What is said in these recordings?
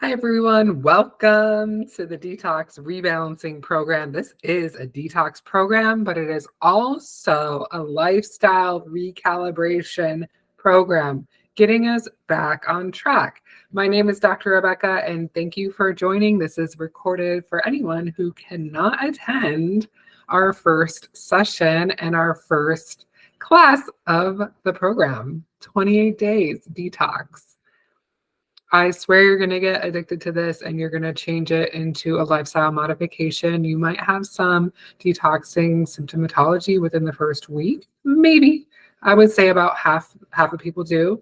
Hi, everyone. Welcome to the Detox Rebalancing Program. This is a detox program, but it is also a lifestyle recalibration program, getting us back on track. My name is Dr. Rebecca, and thank you for joining. This is recorded for anyone who cannot attend our first session and our first class of the program, 28 Days Detox. I swear you're going to get addicted to this and you're going to change it into a lifestyle modification. You might have some detoxing symptomatology within the first week. Maybe. I would say about half of people do.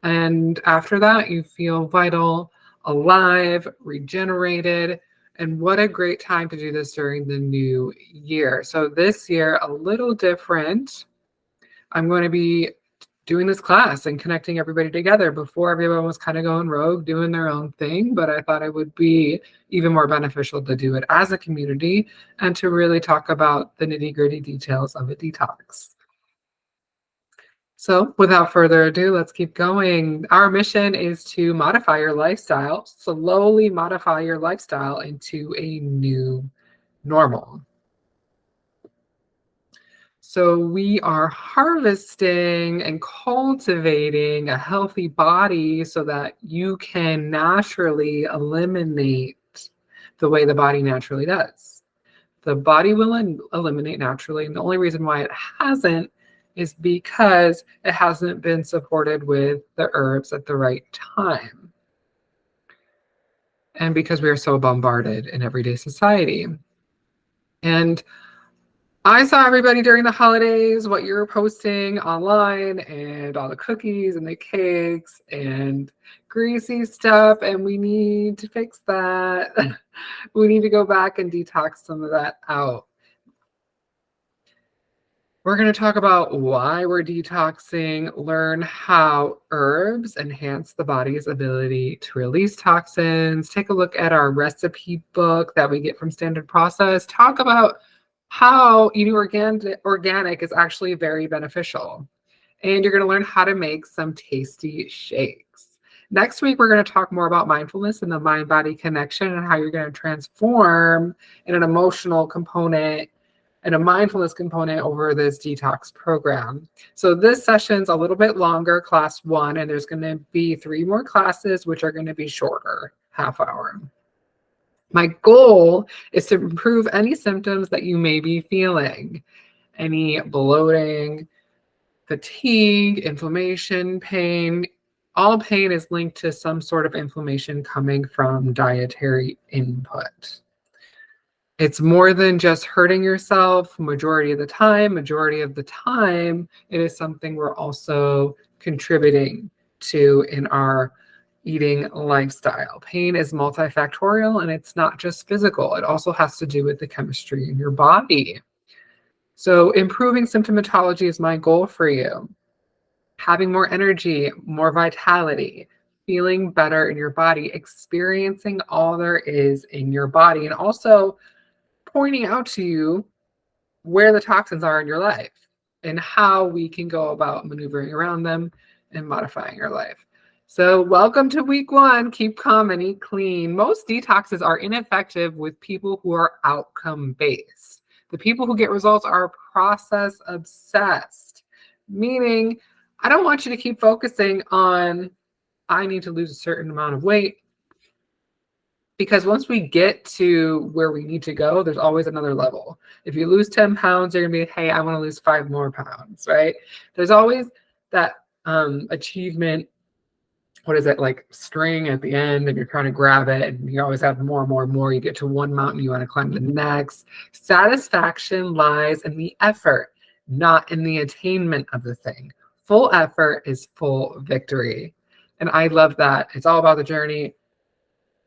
And after that, you feel vital, alive, regenerated. And what a great time to do this during the new year. So this year, a little different. I'm going to be doing this class and connecting everybody together. Before, everyone was kind of going rogue, doing their own thing, but I thought it would be even more beneficial to do it as a community and to really talk about the nitty-gritty details of a detox. So without further ado, let's keep going. Our mission is to modify your lifestyle, slowly modify your lifestyle into a new normal. So we are harvesting and cultivating a healthy body so that you can naturally eliminate the way the body naturally does. The body will eliminate naturally, and the only reason why it hasn't is because it hasn't been supported with the herbs at the right time. And because we are so bombarded in everyday society. And I saw everybody during the holidays, what you're posting online and all the cookies and the cakes and greasy stuff. And we need to fix that. We need to go back and detox some of that out. We're going to talk about why we're detoxing, learn how herbs enhance the body's ability to release toxins, take a look at our recipe book that we get from Standard Process, talk about how eating organic is actually very beneficial. And you're going to learn how to make some tasty shakes. Next week, we're going to talk more about mindfulness and the mind-body connection and how you're going to transform in an emotional component and a mindfulness component over this detox program. So this session's a little bit longer, class 1, and there's going to be 3 more classes, which are going to be shorter, half hour. My goal is to improve any symptoms that you may be feeling, any bloating, fatigue, inflammation, pain. All pain is linked to some sort of inflammation coming from dietary input. It's more than just hurting yourself majority of the time. Majority of the time, it is something we're also contributing to in our eating lifestyle. Pain is multifactorial and it's not just physical. It also has to do with the chemistry in your body. So improving symptomatology is my goal for you. Having more energy, more vitality, feeling better in your body, experiencing all there is in your body, and also pointing out to you where the toxins are in your life and how we can go about maneuvering around them and modifying your life. So welcome to week 1. Keep calm and eat clean. Most detoxes are ineffective with people who are outcome-based. The people who get results are process obsessed, meaning I don't want you to keep focusing on, I need to lose a certain amount of weight. Because once we get to where we need to go, there's always another level. If you lose 10 pounds, you're going to be, hey, I want to lose 5 more pounds, right? There's always that achievement, what is it, like string at the end, and you're trying to grab it, and you always have more and more and more. You get to one mountain, you want to climb the next. Satisfaction lies in the effort, not in the attainment of the thing. Full effort is full victory. And I love that. It's all about the journey,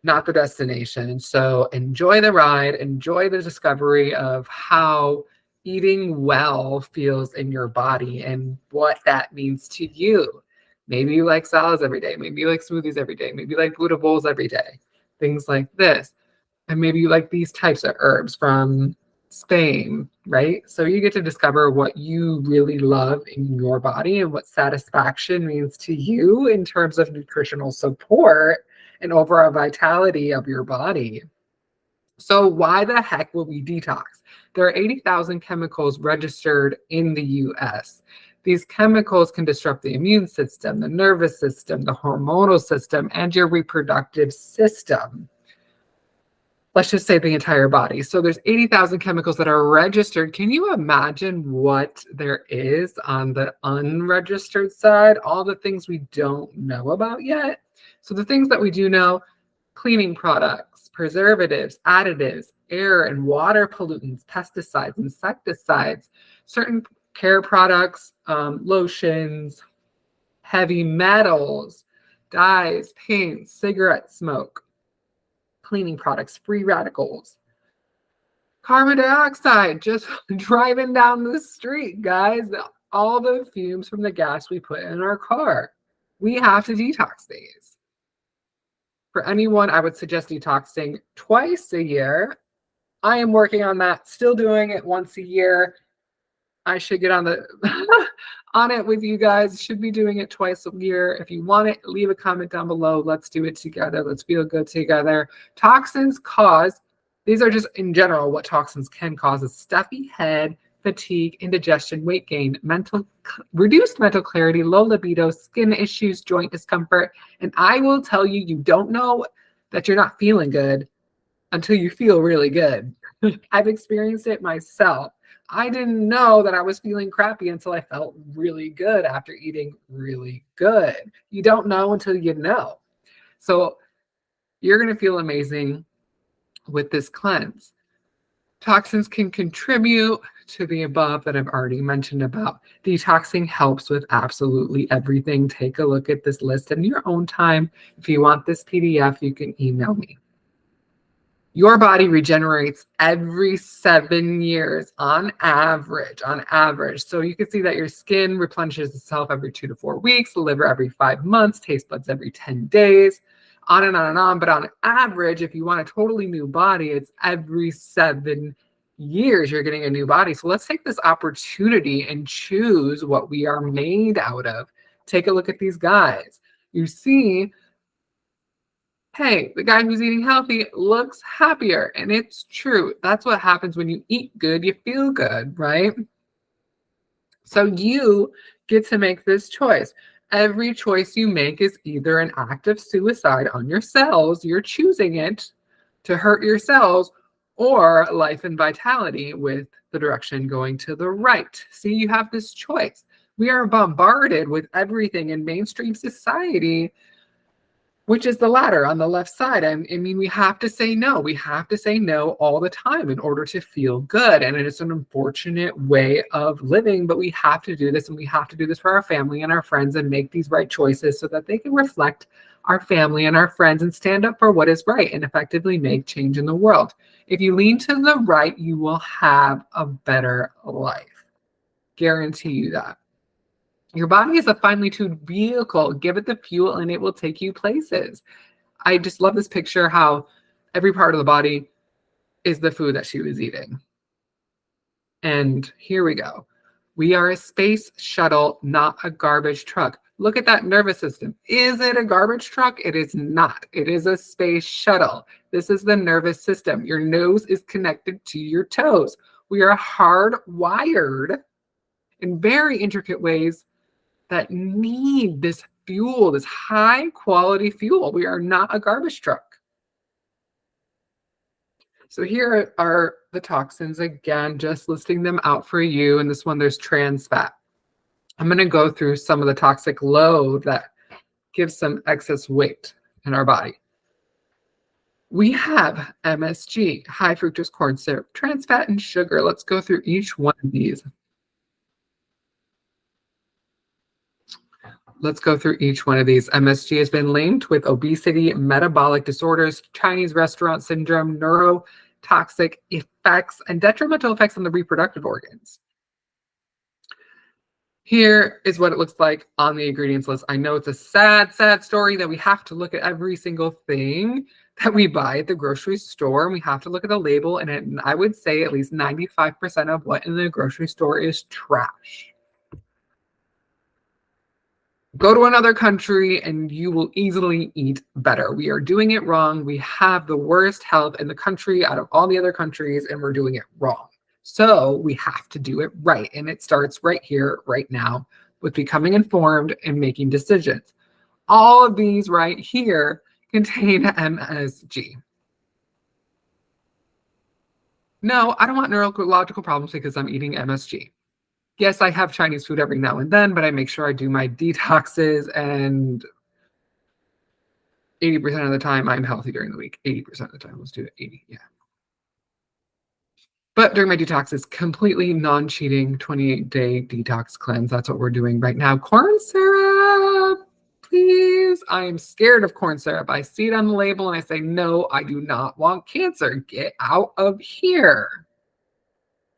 not the destination. So enjoy the ride, enjoy the discovery of how eating well feels in your body and what that means to you. Maybe you like salads every day. Maybe you like smoothies every day. Maybe you like Buddha bowls every day. Things like this. And maybe you like these types of herbs from Spain, right? So you get to discover what you really love in your body and what satisfaction means to you in terms of nutritional support. and overall vitality of your body. So why the heck will we detox? There are 80,000 chemicals registered in the US. These chemicals can disrupt the immune system, the nervous system, the hormonal system, and your reproductive system. Let's just say the entire body. So there's 80,000 chemicals that are registered. Can you imagine what there is on the unregistered side? All the things we don't know about yet. So the things that we do know: cleaning products, preservatives, additives, air and water pollutants, pesticides, insecticides, certain care products, lotions, heavy metals, dyes, paints, cigarette smoke, cleaning products, free radicals, carbon dioxide, just driving down the street, guys, all the fumes from the gas we put in our car. We have to detox these. For anyone, I would suggest detoxing twice a year. I am working on that, still doing it once a year. I should get on the on it with you guys. Should be doing it twice a year. If you want it, leave a comment down below. Let's do it together. Let's feel good together. Toxins cause, these are just in general what toxins can cause: is stuffy head, fatigue, indigestion, weight gain, reduced mental clarity, low libido, skin issues, joint discomfort. And I will tell you, you don't know that you're not feeling good until you feel really good. I've experienced it myself. I didn't know that I was feeling crappy until I felt really good after eating really good. You don't know until you know. So you're going to feel amazing with this cleanse. Toxins can contribute to the above that I've already mentioned about. Detoxing helps with absolutely everything. Take a look at this list in your own time. If you want this PDF, you can email me. Your body regenerates every 7 years on average. So you can see that your skin replenishes itself every 2 to 4 weeks, the liver every 5 months, taste buds every 10 days, on and on and on. But on average, if you want a totally new body, it's every 7 years you're getting a new body. So let's take this opportunity and choose what we are made out of. Take a look at these guys. You see, hey, the guy who's eating healthy looks happier. And it's true. That's what happens when you eat good. You feel good, right? So you get to make this choice. Every choice you make is either an act of suicide on your cells, you're choosing it to hurt your cells, or life and vitality with the direction going to the right. See, you have this choice. We are bombarded with everything in mainstream society, which is the latter on the left side. I mean, we have to say no. We have to say no all the time in order to feel good. And it is an unfortunate way of living, but we have to do this, and we have to do this for our family and our friends and make these right choices so that they can reflect our family and our friends and stand up for what is right and effectively make change in the world. If you lean to the right, you will have a better life. Guarantee you that. Your body is a finely tuned vehicle. Give it the fuel and it will take you places. I just love this picture, how every part of the body is the food that she was eating. And here we go. We are a space shuttle, not a garbage truck. Look at that nervous system. Is it a garbage truck? It is not. It is a space shuttle. This is the nervous system. Your nose is connected to your toes. We are hardwired in very intricate ways that need this fuel, this high quality fuel. We are not a garbage truck. So here are the toxins again, just listing them out for you. And this one, there's trans fat. I'm going to go through some of the toxic load that gives some excess weight in our body. We have MSG, high fructose corn syrup, trans fat, and sugar. Let's go through each one of these. MSG has been linked with obesity, metabolic disorders, Chinese restaurant syndrome, neurotoxic effects, and detrimental effects on the reproductive organs. Here is what it looks like on the ingredients list. I know it's a sad, sad story that we have to look at every single thing that we buy at the grocery store, and we have to look at the label. And I would say at least 95% of what in the grocery store is trash. Go to another country and you will easily eat better. We are doing it wrong. We have the worst health in the country out of all the other countries, and we're doing it wrong. So we have to do it right. And it starts right here, right now, with becoming informed and making decisions. All of these right here contain MSG. No, I don't want neurological problems because I'm eating MSG. Yes, I have Chinese food every now and then, but I make sure I do my detoxes, and 80% of the time I'm healthy during the week. 80% of the time, let's do it. 80, yeah. But during my detox is completely non-cheating 28-day detox cleanse. That's what we're doing right now. Corn syrup, please. I'm scared of corn syrup. I see it on the label and I say, no, I do not want cancer. Get out of here.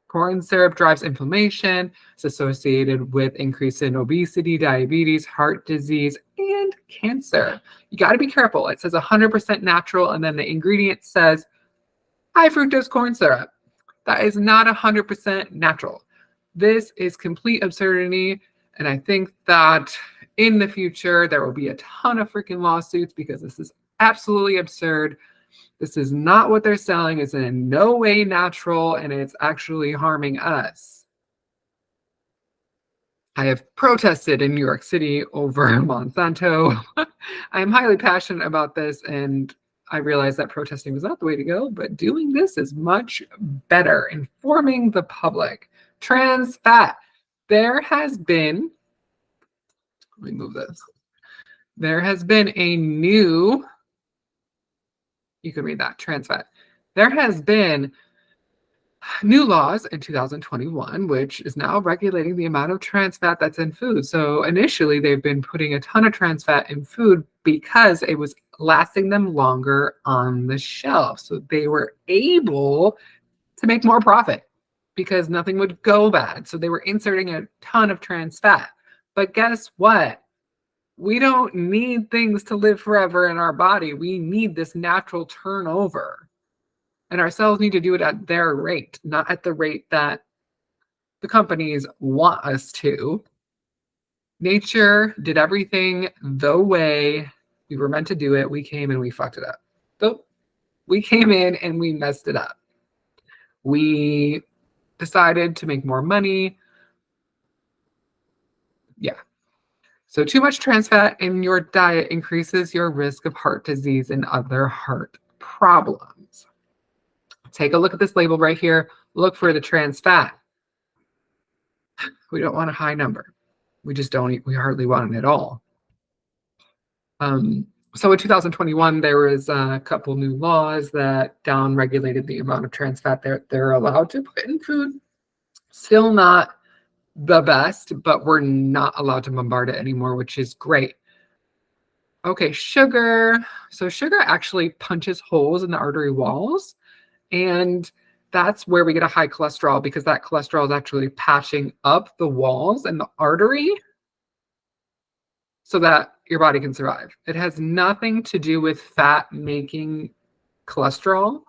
Corn syrup drives inflammation. It's associated with increase in obesity, diabetes, heart disease, and cancer. You got to be careful. It says 100% natural, and then the ingredient says high fructose corn syrup. That is not 100% natural. This is complete absurdity, and I think that in the future there will be a ton of freaking lawsuits because this is absolutely absurd. This is not what they're selling. It's in no way natural, and it's actually harming us. I have protested in New York City over Monsanto. I am highly passionate about this, and I realize that protesting was not the way to go, but doing this is much better. Informing the public. Trans fat. There has been, let me move this. There has been a new, you can read that, trans fat. There has been new laws in 2021, which is now regulating the amount of trans fat that's in food. So initially, they've been putting a ton of trans fat in food because it was lasting them longer on the shelf. So they were able to make more profit because nothing would go bad. So they were inserting a ton of trans fat. But guess what? We don't need things to live forever in our body. We need this natural turnover. And our cells need to do it at their rate, not at the rate that the companies want us to. Nature did everything the way we were meant to do it. We came and we fucked it up. So we came in and we messed it up. We decided to make more money. Yeah. So too much trans fat in your diet increases your risk of heart disease and other heart problems. Take a look at this label right here. Look for the trans fat. We don't want a high number. We just don't eat. We hardly want it at all. So in 2021, there was a couple new laws that down-regulated the amount of trans fat they're allowed to put in food. Still not the best, but we're not allowed to bombard it anymore, which is great. Okay, sugar. So sugar actually punches holes in the artery walls, and that's where we get a high cholesterol because that cholesterol is actually patching up the walls and the artery so that your body can survive. It has nothing to do with fat making cholesterol,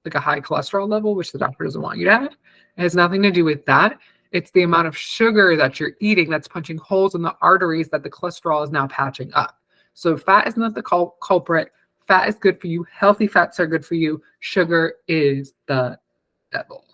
like a high cholesterol level, which the doctor doesn't want you to have. It has nothing to do with that. It's the amount of sugar that you're eating that's punching holes in the arteries that the cholesterol is now patching up. So fat is not the culprit. Fat is good for you. Healthy fats are good for you. Sugar is the devil.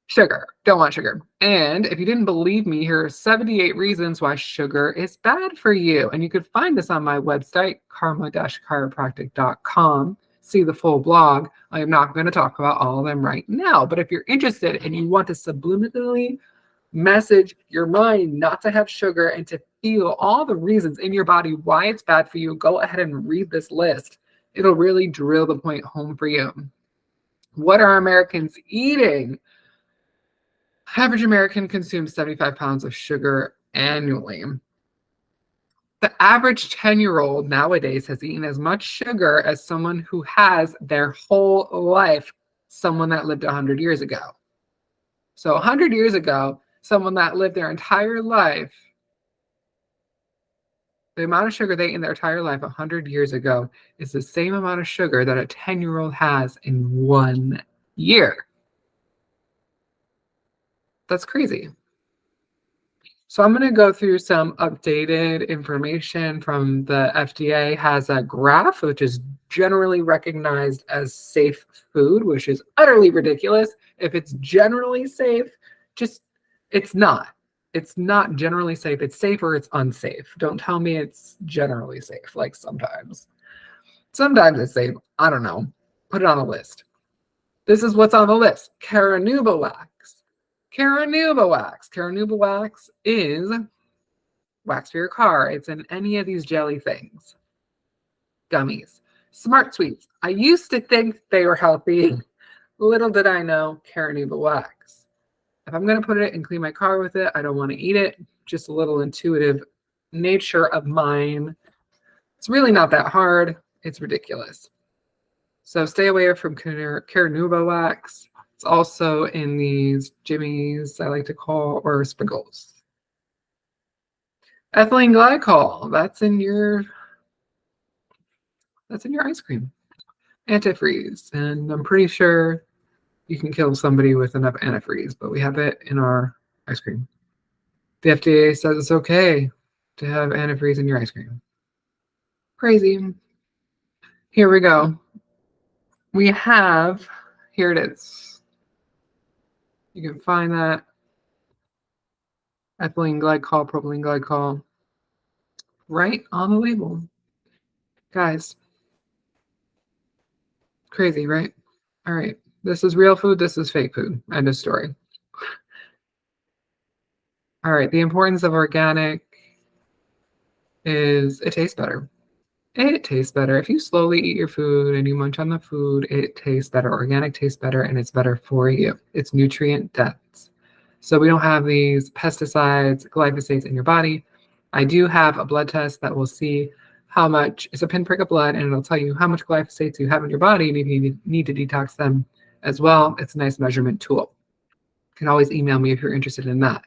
Sugar. Don't want sugar. And if you didn't believe me, here are 78 reasons why sugar is bad for you. And you could find this on my website, karma-chiropractic.com. See the full blog. I am not going to talk about all of them right now. But if you're interested and you want to subliminally message your mind not to have sugar and to feel all the reasons in your body why it's bad for you, go ahead and read this list. It'll really drill the point home for you. What are Americans eating? Average American consumes 75 pounds of sugar annually. The average 10-year-old nowadays has eaten as much sugar as someone who has their whole life, someone that lived 100 years ago. So 100 years ago, someone that lived their entire life, the amount of sugar they ate in their entire life 100 years ago is the same amount of sugar that a 10-year-old has in 1 year. That's crazy. So I'm going to go through some updated information from the FDA. Has a graph, which is generally recognized as safe food, which is utterly ridiculous. If it's generally safe, just it's not. It's not generally safe. It's safe or it's unsafe. Don't tell me it's generally safe. Like sometimes. Sometimes it's safe. I don't know. Put it on a list. This is what's on the list. Carnauba wax. Carnauba wax. Carnauba wax is wax for your car. It's in any of these jelly things. Gummies. Smart Sweets. I used to think they were healthy. Little did I know, carnauba wax. If I'm going to put it and clean my car with it, I don't want to eat it. Just a little intuitive nature of mine. It's really not that hard. It's ridiculous. So stay away from carnauba wax. It's also in these jimmies, I like to call, or sprinkles. Ethylene glycol, that's in your ice cream. Antifreeze, and I'm pretty sure you can kill somebody with enough antifreeze, but we have it in our ice cream. The FDA says it's okay to have antifreeze in your ice cream. Crazy. Here we go. We have, here it is. You can find that ethylene glycol, propylene glycol, right on the label. Guys, crazy, right? All right. This is real food. This is fake food. End of story. All right. The importance of organic is it tastes better. It tastes better. If you slowly eat your food and you munch on the food, it tastes better. Organic tastes better and it's better for you. It's nutrient dense. So we don't have these pesticides, glyphosates in your body. I do have a blood test that will see how much, it's a pinprick of blood, and it'll tell you how much glyphosates you have in your body and if you need to detox them as well. It's a nice measurement tool. You can always email me if you're interested in that,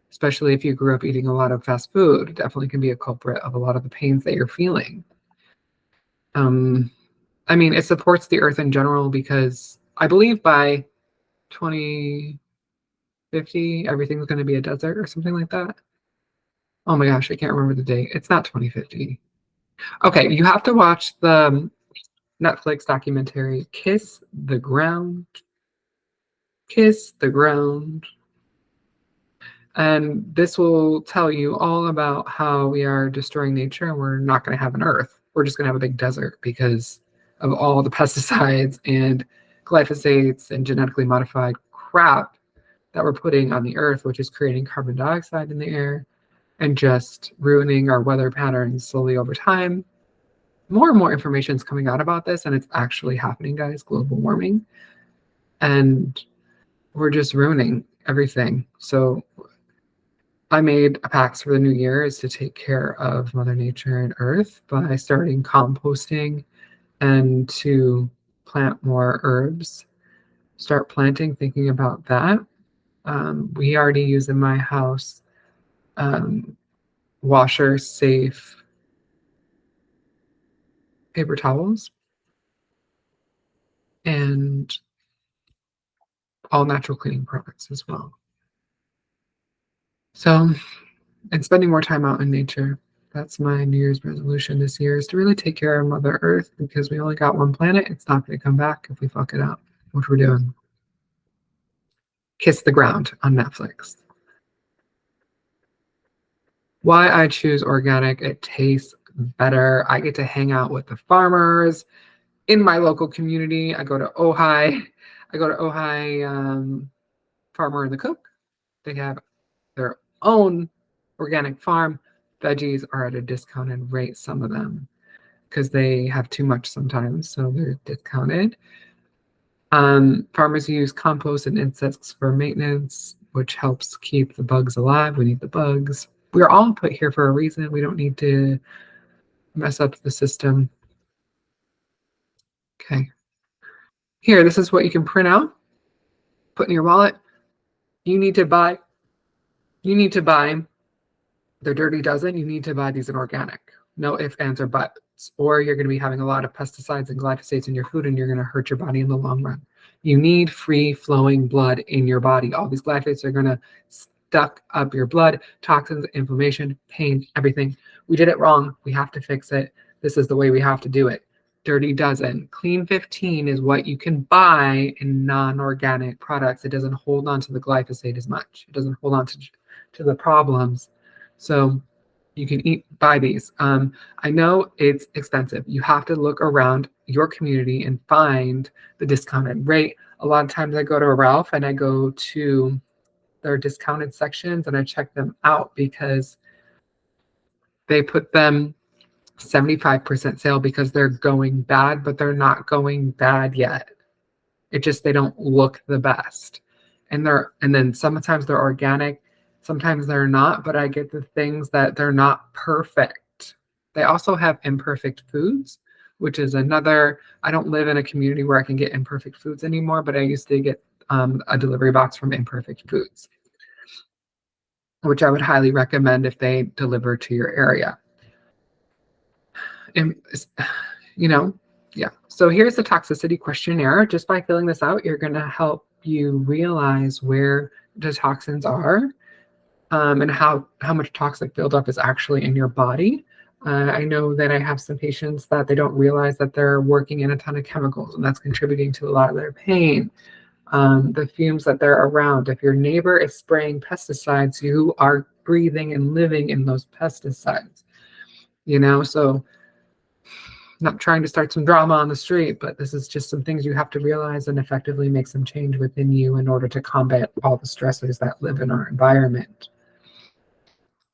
especially if you grew up eating a lot of fast food. It definitely can be a culprit of a lot of the pains that you're feeling. I mean, it supports the earth in general because I believe by 2050, everything's going to be a desert or something like that. Oh my gosh, I can't remember the date. It's not 2050. Okay, you have to watch the Netflix documentary, Kiss the Ground. Kiss the Ground. And this will tell you all about how we are destroying nature and we're not going to have an earth. We're just going to have a big desert because of all the pesticides and glyphosates and genetically modified crap that we're putting on the earth, which is creating carbon dioxide in the air and just ruining our weather patterns slowly over time. More and more information is coming out about this, and it's actually happening, guys, global warming. And we're just ruining everything. So I made a pact for the new year is to take care of Mother Nature and Earth by starting composting and to plant more herbs. Start planting, thinking about that. We already use in my house washer safe paper towels and all natural cleaning products as well. So, and spending more time out in nature. That's my New Year's resolution this year, is to really take care of Mother Earth because we only got one planet. It's not going to come back if we fuck it up, which we're doing. Kiss the Ground on Netflix. Why I choose organic, it tastes better. I get to hang out with the farmers in my local community. I go to Ojai. Farmer and the Cook. They have their own organic farm. Veggies are at a discounted rate, some of them, because they have too much sometimes, so they're discounted. Farmers use compost and insects for maintenance, which helps keep the bugs alive. We need the bugs. We're all put here for a reason. We don't need to mess up the system. Okay. Here, this is what you can print out, put in your wallet. You need to buy the Dirty Dozen. You need to buy these in organic. No ifs, ands, or buts. Or you're going to be having a lot of pesticides and glyphosates in your food, and you're going to hurt your body in the long run. You need free flowing blood in your body. All these glyphosates are going to stuck up your blood, toxins, inflammation, pain, everything. We did it wrong. We have to fix it. This is the way we have to do it. Dirty dozen. Clean 15 is what you can buy in non-organic products. It doesn't hold on to the glyphosate as much. It doesn't hold on to the problems. So you can buy these. I know it's expensive. You have to look around your community and find the discounted rate. A lot of times I go to Ralph and I go to their discounted sections and I check them out because they put them 75% sale because they're going bad, but they're not going bad yet. It just, they don't look the best. And then sometimes they're organic, sometimes they're not, but I get the things that they're not perfect. They also have imperfect foods, which is another, I don't live in a community where I can get imperfect foods anymore, but I used to get a delivery box from Imperfect Foods, which I would highly recommend if they deliver to your area. And, yeah. So here's the toxicity questionnaire. Just by filling this out, you're going to help you realize where the toxins are and how much toxic buildup is actually in your body. I know that I have some patients that they don't realize that they're working in a ton of chemicals, and that's contributing to a lot of their pain. The fumes that they're around. If your neighbor is spraying pesticides, you are breathing and living in those pesticides. So not trying to start some drama on the street, but this is just some things you have to realize and effectively make some change within you in order to combat all the stressors that live in our environment.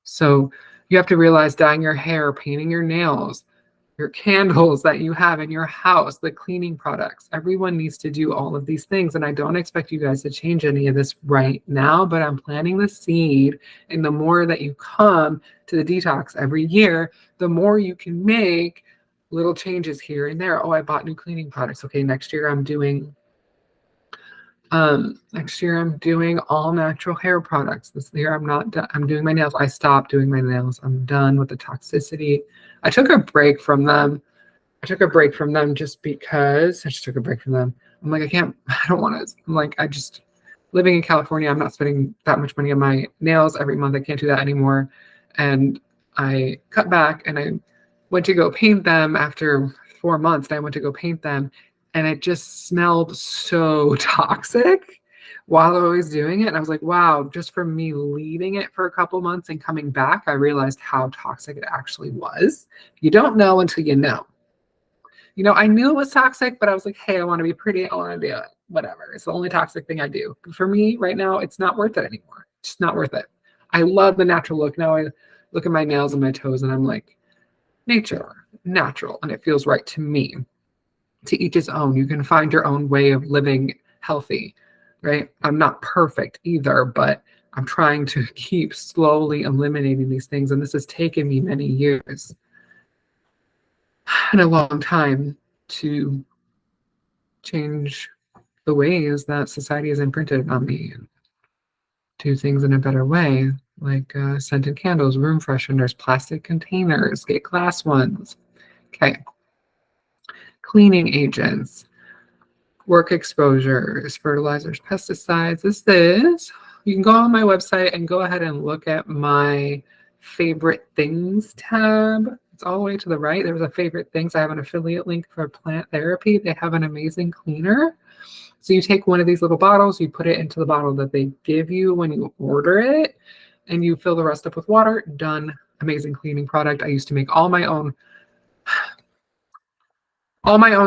So you have to realize dyeing your hair, painting your nails, your candles that you have in your house, the cleaning products. Everyone needs to do all of these things. And I don't expect you guys to change any of this right now, but I'm planting the seed. And the more that you come to the detox every year, the more you can make little changes here and there. Oh, I bought new cleaning products. Okay, next year I'm doing all natural hair products. This year I'm not done. I'm doing my nails. I stopped doing my nails. I'm done with the toxicity. I took a break from them. Just because I just took a break from them. I'm like, I don't want to. I'm like, living in California, I'm not spending that much money on my nails every month. I can't do that anymore. And I cut back and I went to go paint them after 4 months. And I went to go paint them and it just smelled so toxic while I was doing it. And I was like, wow, just from me leaving it for a couple months and coming back, I realized how toxic it actually was. You don't know until you know. I knew it was toxic, but I was like, hey, I want to be pretty. I want to do it. Whatever. It's the only toxic thing I do. But for me right now, it's not worth it anymore. It's just not worth it. I love the natural look. Now I look at my nails and my toes and I'm like, nature, natural. And it feels right to me. To each his own. You can find your own way of living healthy, right? I'm not perfect either, but I'm trying to keep slowly eliminating these things. And this has taken me many years and a long time to change the ways that society has imprinted on me and do things in a better way, like scented candles, room fresheners, plastic containers, get glass ones. Okay. Cleaning agents, work exposures, fertilizers, pesticides. You can go on my website and go ahead and look at my favorite things tab. It's all the way to the right. There's a favorite things. I have an affiliate link for plant therapy. They have an amazing cleaner. So you take one of these little bottles, you put it into the bottle that they give you when you order it, and you fill the rest up with water. Done. Amazing cleaning product. I used to make all my own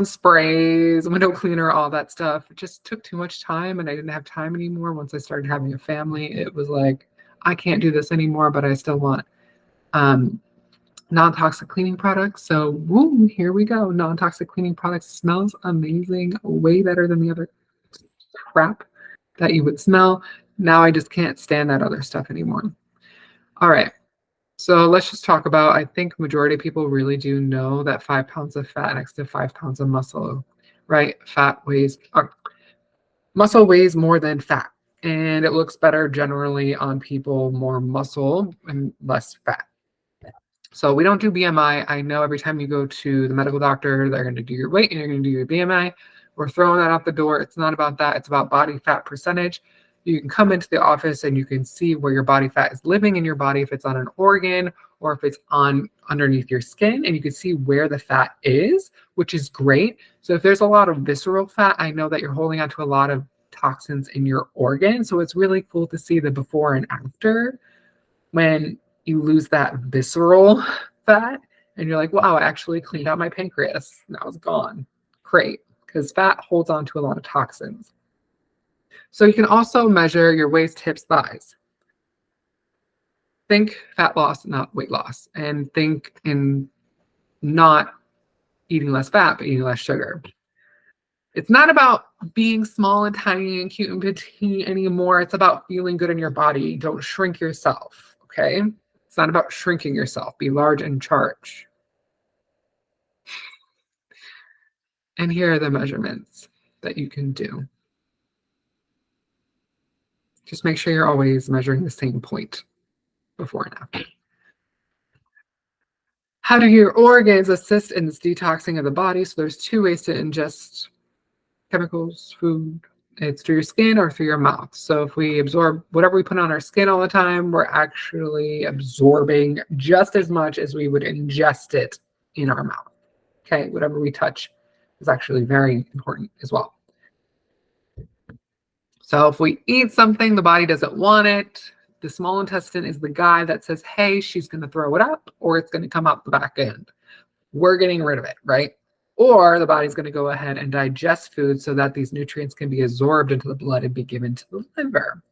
sprays, window cleaner, all that stuff. It just took too much time and I didn't have time anymore. Once I started having a family, it was like, I can't do this anymore, but I still want non-toxic cleaning products. So woo, here we go. Non-toxic cleaning products smells amazing, way better than the other crap that you would smell. Now I just can't stand that other stuff anymore. All right. So let's just talk about, I think majority of people really do know that 5 pounds of fat next to 5 pounds of muscle, right? Muscle weighs more than fat, and it looks better generally on people more muscle and less fat. So we don't do BMI. I know every time you go to the medical doctor, they're going to do your weight and you're going to do your BMI. We're throwing that out the door. It's not about that. It's about body fat percentage. You can come into the office and you can see where your body fat is living in your body, if it's on an organ or if it's on underneath your skin, and you can see where the fat is, which is great. So if there's a lot of visceral fat, I know that you're holding on to a lot of toxins in your organ. So it's really cool to see the before and after when you lose that visceral fat and you're like, wow, I actually cleaned out my pancreas. Now it's gone. Great. Because fat holds on to a lot of toxins. So you can also measure your waist, hips, thighs. Think fat loss, not weight loss. And think in not eating less fat, but eating less sugar. It's not about being small and tiny and cute and petite anymore. It's about feeling good in your body. Don't shrink yourself, okay? It's not about shrinking yourself. Be large and charge. And here are the measurements that you can do. Just make sure you're always measuring the same point before and after. How do your organs assist in this detoxing of the body? So there's two ways to ingest chemicals, food. It's through your skin or through your mouth. So if we absorb whatever we put on our skin all the time, we're actually absorbing just as much as we would ingest it in our mouth. Okay, whatever we touch is actually very important as well. So if we eat something, the body doesn't want it. The small intestine is the guy that says, hey, she's going to throw it up or it's going to come out the back end. We're getting rid of it, right? Or the body's going to go ahead and digest food so that these nutrients can be absorbed into the blood and be given to the liver.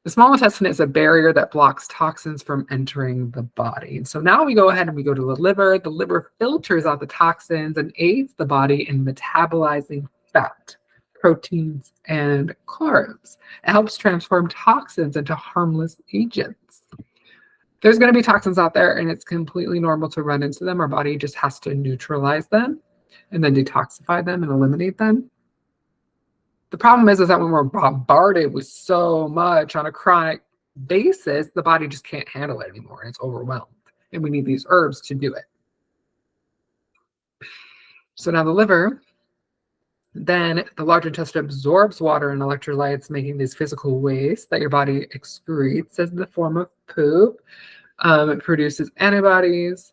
The small intestine is a barrier that blocks toxins from entering the body. And so now we go ahead and we go to the liver. The liver filters out the toxins and aids the body in metabolizing fat, proteins, and carbs. It helps transform toxins into harmless agents. There's going to be toxins out there and it's completely normal to run into them. Our body just has to neutralize them and then detoxify them and eliminate them. The problem is that when we're bombarded with so much on a chronic basis, the body just can't handle it anymore and it's overwhelmed. And we need these herbs to do it. So now the liver, then the large intestine absorbs water and electrolytes, making these physical waste that your body excretes as the form of poop. It produces antibodies.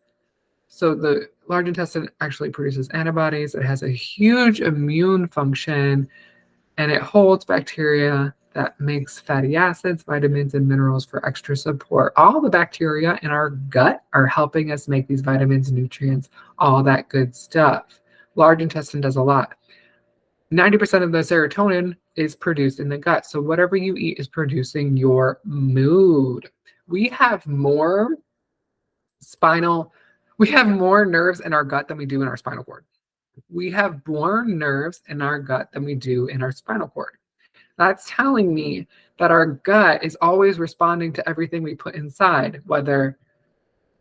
So the large intestine actually produces antibodies. It has a huge immune function, and it holds bacteria that makes fatty acids, vitamins, and minerals for extra support. All the bacteria in our gut are helping us make these vitamins, nutrients, all that good stuff. Large intestine does a lot. 90% of the serotonin is produced in the gut. So whatever you eat is producing your mood. We have more nerves in our gut than we do in our spinal cord. We have more nerves in our gut than we do in our spinal cord. That's telling me that our gut is always responding to everything we put inside, whether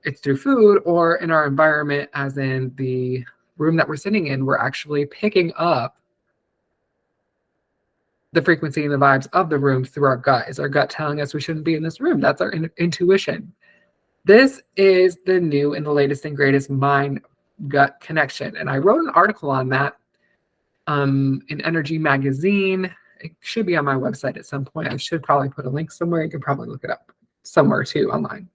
it's through food or in our environment, as in the room that we're sitting in. We're actually picking up the frequency and the vibes of the room through our gut. Is our gut telling us we shouldn't be in this room? That's our intuition. This is the new and the latest and greatest mind-gut connection. And I wrote an article on that in Energy Magazine. It should be on my website at some point. I should probably put a link somewhere. You can probably look it up somewhere too online.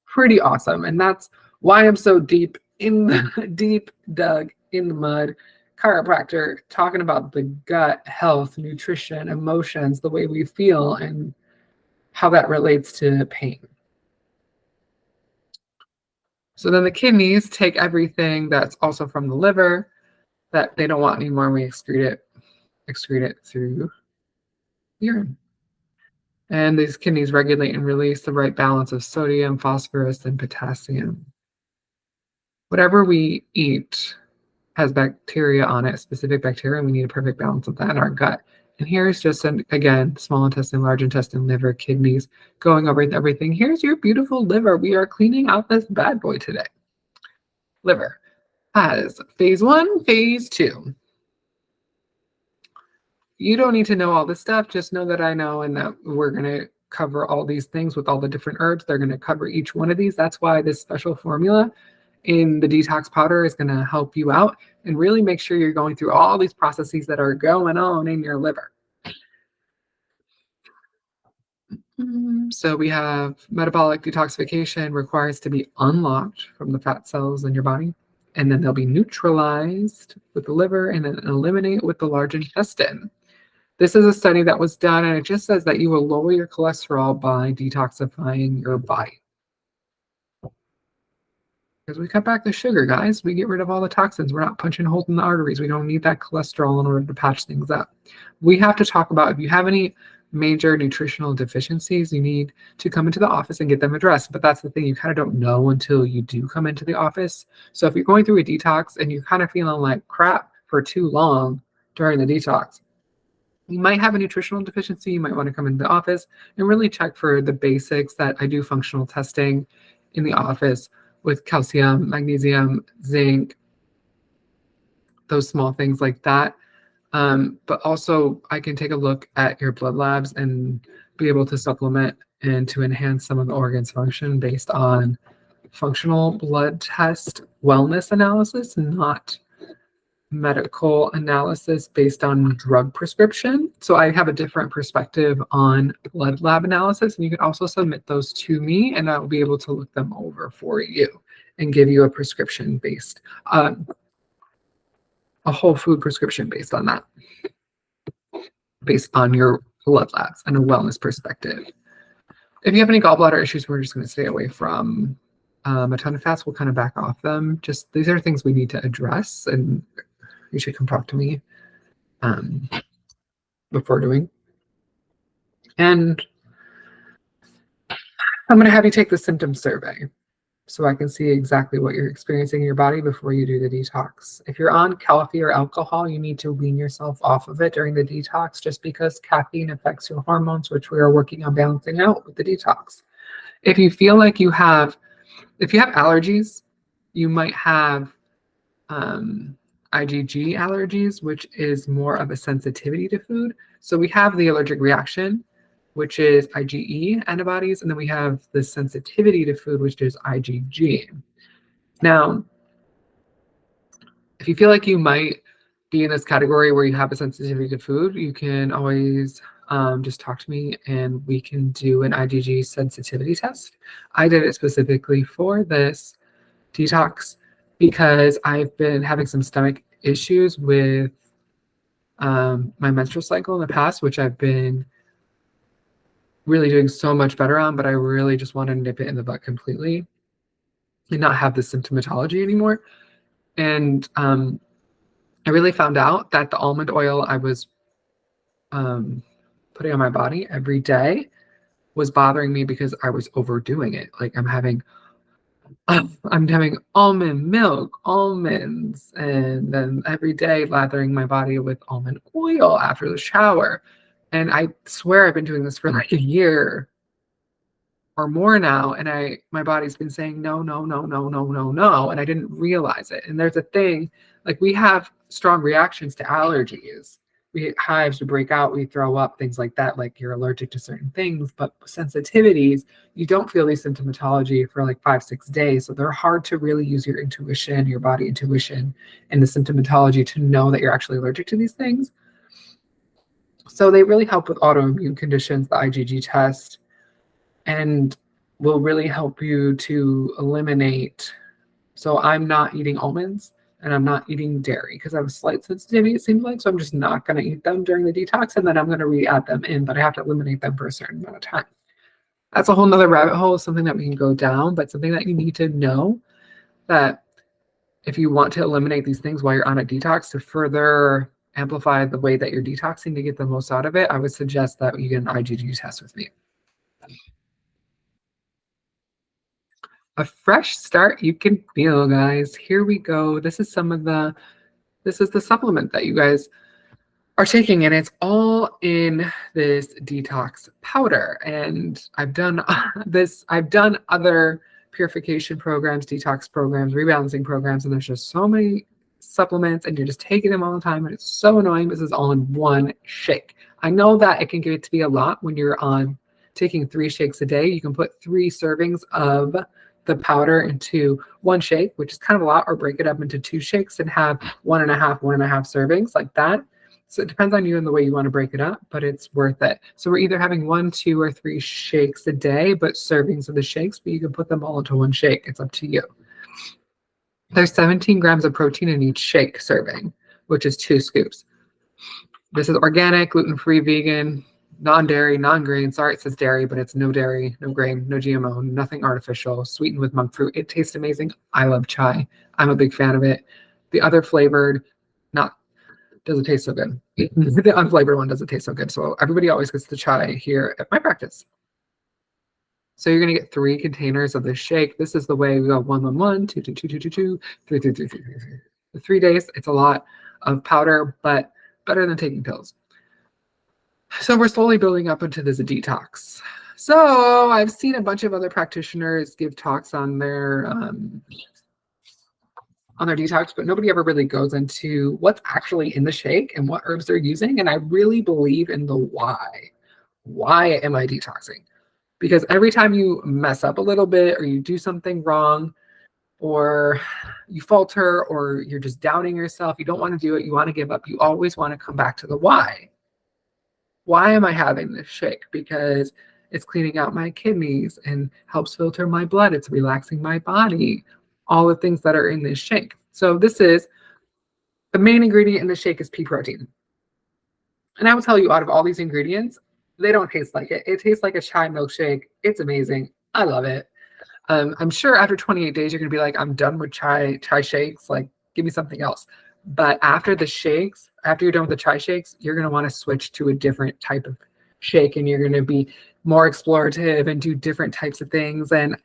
Pretty awesome. And that's why I'm so deep dug in the mud, chiropractor, talking about the gut health, nutrition, emotions, the way we feel, and how that relates to pain. So then the kidneys take everything that's also from the liver that they don't want anymore. We excrete it through urine. And these kidneys regulate and release the right balance of sodium, phosphorus, and potassium. Whatever we eat has bacteria on it, specific bacteria, and we need a perfect balance of that in our gut. And here's just, again, small intestine, large intestine, liver, kidneys, going over everything. Here's your beautiful liver. We are cleaning out this bad boy today. Liver has phase 1, phase 2. You don't need to know all this stuff. Just know that I know, and that we're going to cover all these things with all the different herbs. They're going to cover each one of these. That's why this special formula in the detox powder is going to help you out and really make sure you're going through all these processes that are going on in your liver. So we have metabolic detoxification requires to be unlocked from the fat cells in your body, and then they'll be neutralized with the liver and then eliminate with the large intestine. This is a study that was done, and it just says that you will lower your cholesterol by detoxifying your body. Because we cut back the sugar, guys. We get rid of all the toxins. We're not punching holes in the arteries. We don't need that cholesterol in order to patch things up. We have to talk about if you have any major nutritional deficiencies, you need to come into the office and get them addressed. But that's the thing, you kind of don't know until you do come into the office. So if you're going through a detox and you're kind of feeling like crap for too long during the detox, you might have a nutritional deficiency. You might want to come into the office and really check for the basics that I do functional testing in the office with calcium, magnesium, zinc, those small things like that. But also I can take a look at your blood labs and be able to supplement and to enhance some of the organs function based on functional blood test wellness analysis, not medical analysis based on drug prescription. So I have a different perspective on blood lab analysis, and you can also submit those to me and I'll be able to look them over for you and give you a prescription based, a whole food prescription based on that, based on your blood labs and a wellness perspective. If you have any gallbladder issues, we're just going to stay away from a ton of fats. We'll kind of back off them. Just these are things we need to address, and you should come talk to me before doing. And I'm going to have you take the symptom survey so I can see exactly what you're experiencing in your body before you do the detox. If you're on coffee or alcohol, you need to wean yourself off of it during the detox, just because caffeine affects your hormones, which we are working on balancing out with the detox. If you feel like you have allergies, you might have IgG allergies, which is more of a sensitivity to food. So we have the allergic reaction, which is IgE antibodies, and then we have the sensitivity to food, which is IgG. Now, if you feel like you might be in this category where you have a sensitivity to food, you can always just talk to me and we can do an IgG sensitivity test. I did it specifically for this detox because I've been having some stomach issues with my menstrual cycle in the past, which I've been really doing so much better on, but I really just want to nip it in the butt completely and not have the symptomatology anymore. And I really found out that the almond oil I was putting on my body every day was bothering me because I was overdoing it. Like I'm having almond milk, almonds, and then every day lathering my body with almond oil after the shower. And I swear I've been doing this for like a year or more now. And my body's been saying, no, no, no, no, no, no, no. And I didn't realize it. And there's a thing, like we have strong reactions to allergies. We get hives, we break out, we throw up, things like that. Like you're allergic to certain things, but sensitivities, you don't feel these symptomatology for like 5-6 days. So they're hard to really use your intuition, your body intuition, and the symptomatology to know that you're actually allergic to these things. So they really help with autoimmune conditions, the IgG test, and will really help you to eliminate. So I'm not eating almonds and I'm not eating dairy because I have a slight sensitivity, it seems like. So I'm just not going to eat them during the detox, and then I'm going to re-add them in, but I have to eliminate them for a certain amount of time. That's a whole nother rabbit hole, something that we can go down, but something that you need to know, that if you want to eliminate these things while you're on a detox to further amplify the way that you're detoxing to get the most out of it, I would suggest that you get an IgG test with me. A fresh start you can feel, guys. Here we go. This is the supplement that you guys are taking, and it's all in this detox powder. And I've done other purification programs, detox programs, rebalancing programs, and there's just so many supplements and you're just taking them all the time, and it's so annoying. This is all in one shake. I know that it can get to be a lot when you're on taking 3 shakes a day. You can put 3 servings of the powder into one shake, which is kind of a lot, or break it up into 2 shakes and have one and a half servings like that. So it depends on you and the way you want to break it up, but it's worth it. So we're either having 1, 2, or 3 shakes a day, but servings of the shakes, but you can put them all into one shake. It's up to you. There's 17 grams of protein in each shake serving, which is 2 scoops. This is organic, gluten-free, vegan, non-dairy, non-grain. Sorry, it says dairy, but it's no dairy, no grain, no GMO, nothing artificial, sweetened with monk fruit. It tastes amazing. I love chai. I'm a big fan of it. The other flavored, not doesn't taste so good. The unflavored one doesn't taste so good. So everybody always gets the chai here at my practice. So you're going to get 3 containers of this shake. This is the way we go 1, 1, 1, 2, 2, 2, 2, 2, 2, 3, 3, 3, 3, 3, 3. The 3 days, it's a lot of powder, but better than taking pills. So we're slowly building up into this detox. So I've seen a bunch of other practitioners give talks on their detox, but nobody ever really goes into what's actually in the shake and what herbs they're using. And I really believe in the why. Why am I detoxing? Because every time you mess up a little bit or you do something wrong or you falter or you're just doubting yourself, you don't want to do it, you want to give up, you always want to come back to the why. Why am I having this shake? Because it's cleaning out my kidneys and helps filter my blood. It's relaxing my body. All the things that are in this shake. So this is the main ingredient in the shake is pea protein. And I will tell you, out of all these ingredients, they don't taste like it. It tastes like a chai milkshake. It's amazing. I love it. I'm sure after 28 days, you're going to be like, I'm done with chai shakes. Like, give me something else. But after the shakes, after you're done with the chai shakes, you're going to want to switch to a different type of shake. And you're going to be more explorative and do different types of things. And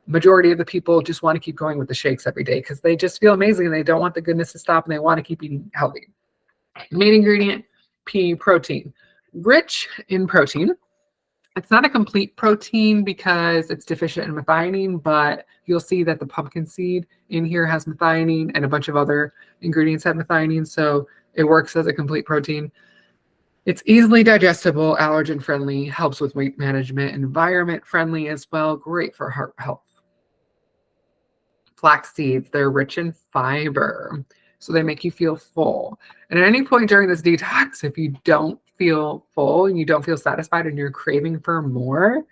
majority of the people just want to keep going with the shakes every day because they just feel amazing and they don't want the goodness to stop and they want to keep eating healthy. Main ingredient, pea protein. Rich in protein. It's not a complete protein because it's deficient in methionine, but you'll see that the pumpkin seed in here has methionine and a bunch of other ingredients have methionine, so it works as a complete protein. It's easily digestible, allergen friendly, helps with weight management, environment friendly as well, great for heart health. Flax seeds, they're rich in fiber, so they make you feel full. And at any point during this detox, if you don't feel full and you don't feel satisfied and you're craving for more,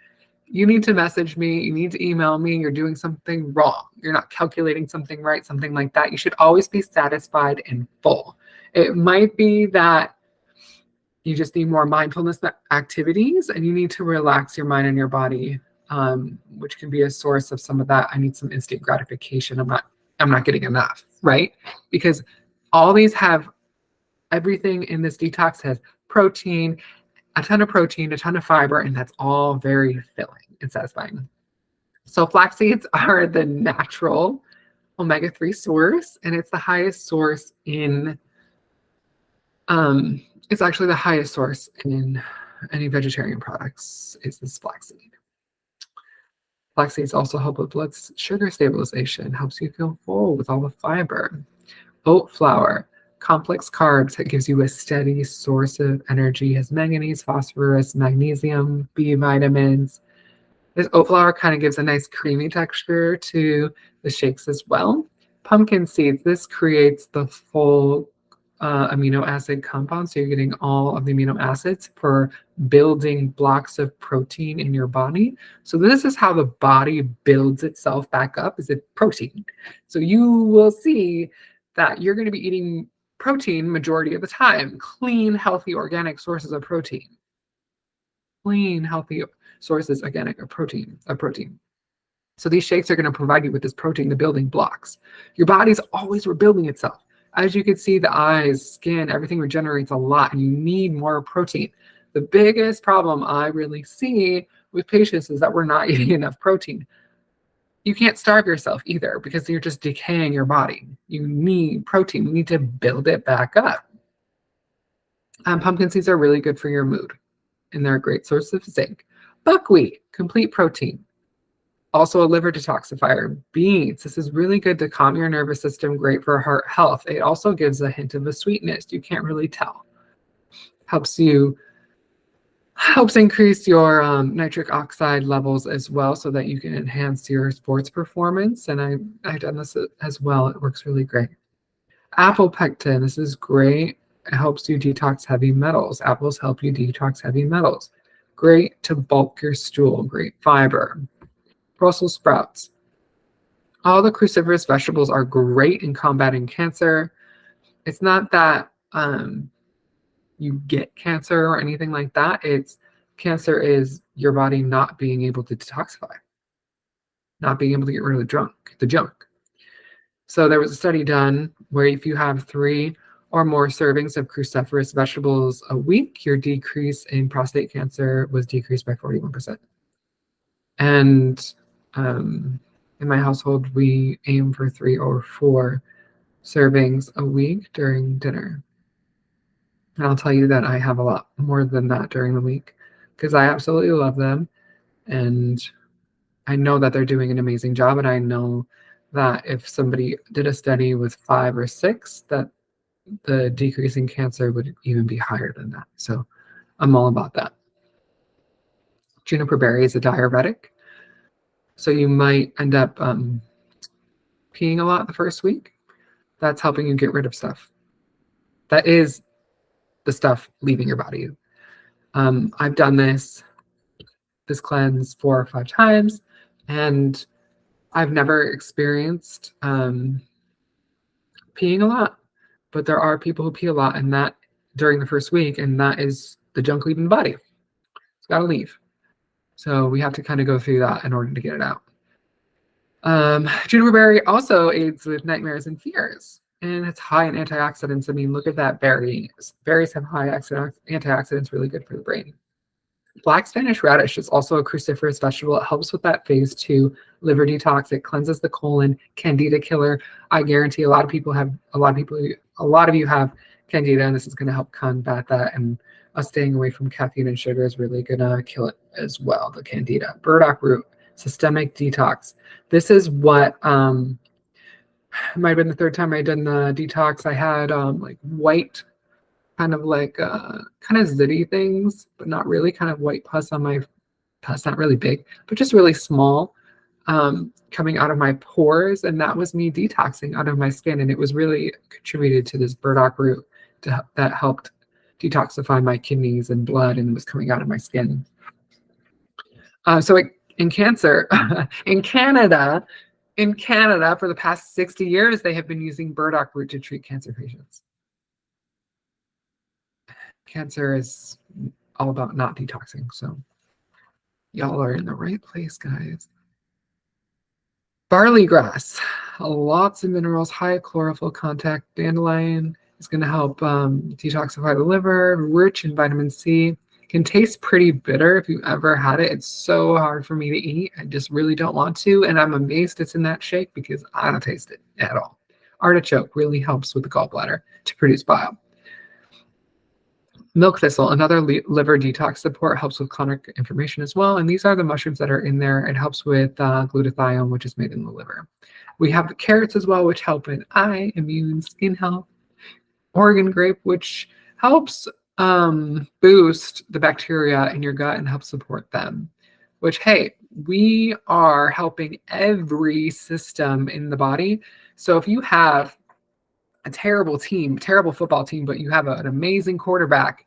you need to message me, you need to email me, you're doing something wrong. You're not calculating something right, something like that. You should always be satisfied and full. It might be that you just need more mindfulness activities and you need to relax your mind and your body, which can be a source of some of that. I need some instant gratification. I'm not getting enough, right? Because all these have, everything in this detox has protein, a ton of fiber, and that's all very filling and satisfying. So flax seeds are the natural omega-3 source, and it's the highest source in, it's actually the highest source in any vegetarian products is this flaxseed. Flax seeds also help with blood sugar stabilization, helps you feel full with all the fiber. Oat flour, complex carbs, that gives you a steady source of energy, has manganese, phosphorus, magnesium, B vitamins. This oat flour kind of gives a nice creamy texture to the shakes as well. Pumpkin seeds, this creates the full amino acid compound. So you're getting all of the amino acids for building blocks of protein in your body. So this is how the body builds itself back up, is it protein. So you will see that you're going to be eating protein majority of the time, clean, healthy, organic sources of protein. Clean, healthy sources, organic of protein. So these shakes are going to provide you with this protein, the building blocks. Your body's always rebuilding itself. As you can see, the eyes, skin, everything regenerates a lot, and you need more protein. The biggest problem I really see with patients is that we're not eating enough protein. You can't starve yourself either because you're just decaying your body. You need protein. You need to build it back up. Pumpkin seeds are really good for your mood, and they're a great source of zinc. Buckwheat, complete protein. Also a liver detoxifier. Beets, this is really good to calm your nervous system, great for heart health. It also gives a hint of a sweetness. You can't really tell. Helps increase your nitric oxide levels as well so that you can enhance your sports performance. And I've done this as well. It works really great. Apple pectin, this is great It helps you detox heavy metals. Apples help you detox heavy metals. Great to bulk your stool. Great fiber. Brussels sprouts. All the cruciferous vegetables are great in combating cancer. It's not that you get cancer or anything like that. It's cancer is your body not being able to detoxify, not being able to get rid of the junk. So there was a study done where if you have 3 or more servings of cruciferous vegetables a week, your decrease in prostate cancer was decreased by 41%. And in my household, we aim for 3 or 4 servings a week during dinner. And I'll tell you that I have a lot more than that during the week because I absolutely love them. And I know that they're doing an amazing job. And I know that if somebody did a study with 5 or 6, that the decrease in cancer would even be higher than that. So I'm all about that. Juniper berry is a diuretic. So you might end up peeing a lot the first week. That's helping you get rid of stuff. That is the stuff leaving your body. I've done this cleanse 4 or 5 times, and I've never experienced peeing a lot. But there are people who pee a lot, and that during the first week, and that is the junk leaving the body. It's got to leave. So we have to kind of go through that in order to get it out. Juniper berry also aids with nightmares and fears, and it's high in antioxidants. I mean, look at that berry. Berries have high antioxidants, really good for the brain. Black Spanish radish is also a cruciferous vegetable. It helps with that phase 2 liver detox. It cleanses the colon, candida killer. I guarantee a lot of you have candida, and this is going to help combat that. And us staying away from caffeine and sugar is really going to kill it as well, the candida. Burdock root, systemic detox. This is what might have been the 3rd time I done the detox. I had like white, kind of zitty things, but not really, kind of white pus on my pus, not really big, but just really small, coming out of my pores. And that was me detoxing out of my skin. And it was really contributed to this burdock root that helped detoxify my kidneys and blood, and was coming out of my skin. In cancer, in Canada, for the past 60 years, they have been using burdock root to treat cancer patients. Cancer is all about not detoxing. So y'all are in the right place, guys. Barley grass, lots of minerals, high chlorophyll content. Dandelion is going to help detoxify the liver, rich in vitamin C. Can taste pretty bitter if you ever had it. It's so hard for me to eat. I just really don't want to. And I'm amazed it's in that shake because I don't taste it at all. Artichoke really helps with the gallbladder to produce bile. Milk thistle, another liver detox support, helps with chronic inflammation as well. And these are the mushrooms that are in there. It helps with glutathione, which is made in the liver. We have the carrots as well, which help in eye, immune, skin health. Oregon grape, which helps boost the bacteria in your gut and help support them. Which, hey, we are helping every system in the body. So if you have a terrible football team, but you have an amazing quarterback,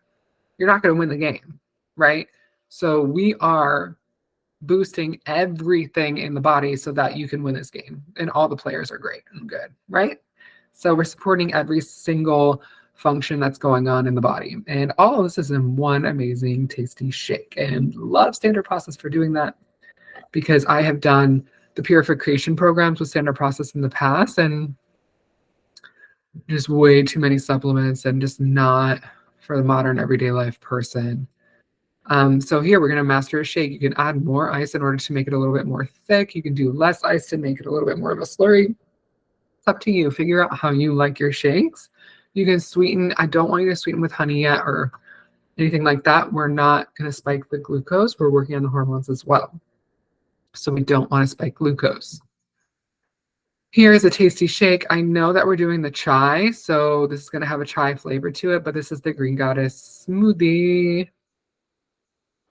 you're not going to win the game, right? So we are boosting everything in the body so that you can win this game. And all the players are great and good, right? So we're supporting every single function that's going on in the body. And all of this is in one amazing, tasty shake. And love Standard Process for doing that, because I have done the purification programs with Standard Process in the past, and just way too many supplements and just not for the modern everyday life person. So here we're going to master a shake. You can add more ice in order to make it a little bit more thick. You can do less ice to make it a little bit more of a slurry. It's up to you. Figure out how you like your shakes. You can sweeten. I don't want you to sweeten with honey yet or anything like that. We're not going to spike the glucose. We're working on the hormones as well. So we don't want to spike glucose. Here is a tasty shake. I know that we're doing the chai, so this is going to have a chai flavor to it, but this is the Green Goddess smoothie.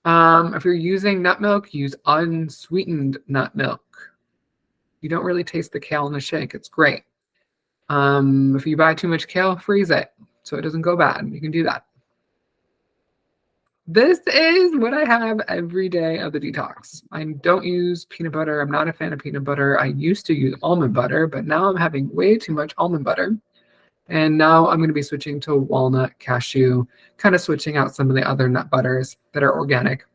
If you're using nut milk, use unsweetened nut milk. You don't really taste the kale in the shake. It's great. If you buy too much kale, freeze it. so it doesn't go bad. You can do that. This is what I have every day of the detox. I don't use peanut butter. I'm not a fan of peanut butter. I used to use almond butter, but now I'm having way too much almond butter. And now I'm going to be switching to walnut, cashew, kind of switching out some of the other nut butters that are organic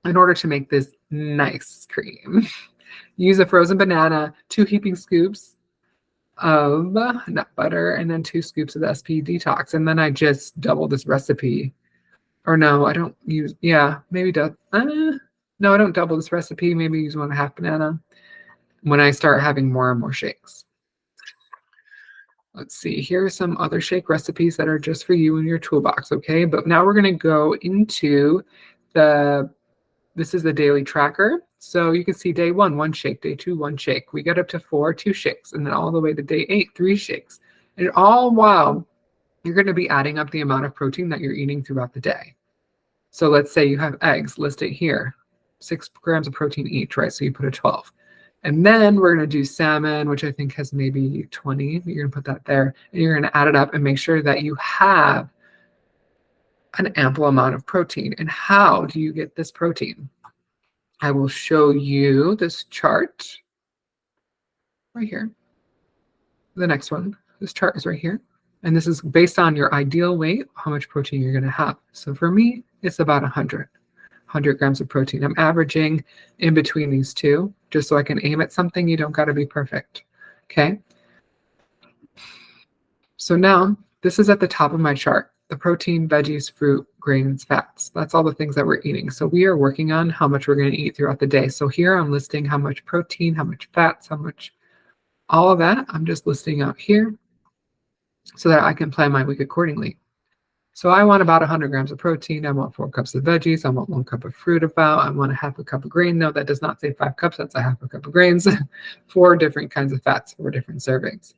in order to make this nice cream. Use a frozen banana, 2 heaping scoops of nut butter, and then 2 scoops of the SP Detox. And then I just double this recipe. Or no, I don't use, maybe no, I don't double this recipe. Maybe use 1.5 banana when I start having more and more shakes. Let's see, here are some other shake recipes that are just for you in your toolbox, okay? But now we're going to go into this is the daily tracker. So you can see day 1, 1 shake, day 2, 1 shake. We got up to 4, 2 shakes, and then all the way to day 8, 3 shakes. And all while you're going to be adding up the amount of protein that you're eating throughout the day. So let's say you have eggs, list it here, 6 grams of protein each, right? So you put a 12. And then we're going to do salmon, which I think has maybe 20. You're going to put that there, and you're going to add it up and make sure that you have an ample amount of protein. And how do you get this protein? I will show you this chart right here. The next one, this chart is right here. And this is based on your ideal weight, how much protein you're going to have. So for me, it's about 100 grams of protein. I'm averaging in between these two, just so I can aim at something. You don't got to be perfect. Okay. So now this is at the top of my chart, the protein, veggies, fruit, grains, fats. That's all the things that we're eating. So we are working on how much we're going to eat throughout the day. So here I'm listing how much protein, how much fats, how much, all of that. I'm just listing out here so that I can plan my week accordingly. So I want about 100 grams of protein. I want 4 cups of veggies. I want 1 cup of fruit about. I want a half a cup of grain. No, that does not say 5 cups. That's a half a cup of grains. 4 different kinds of fats, 4 different servings.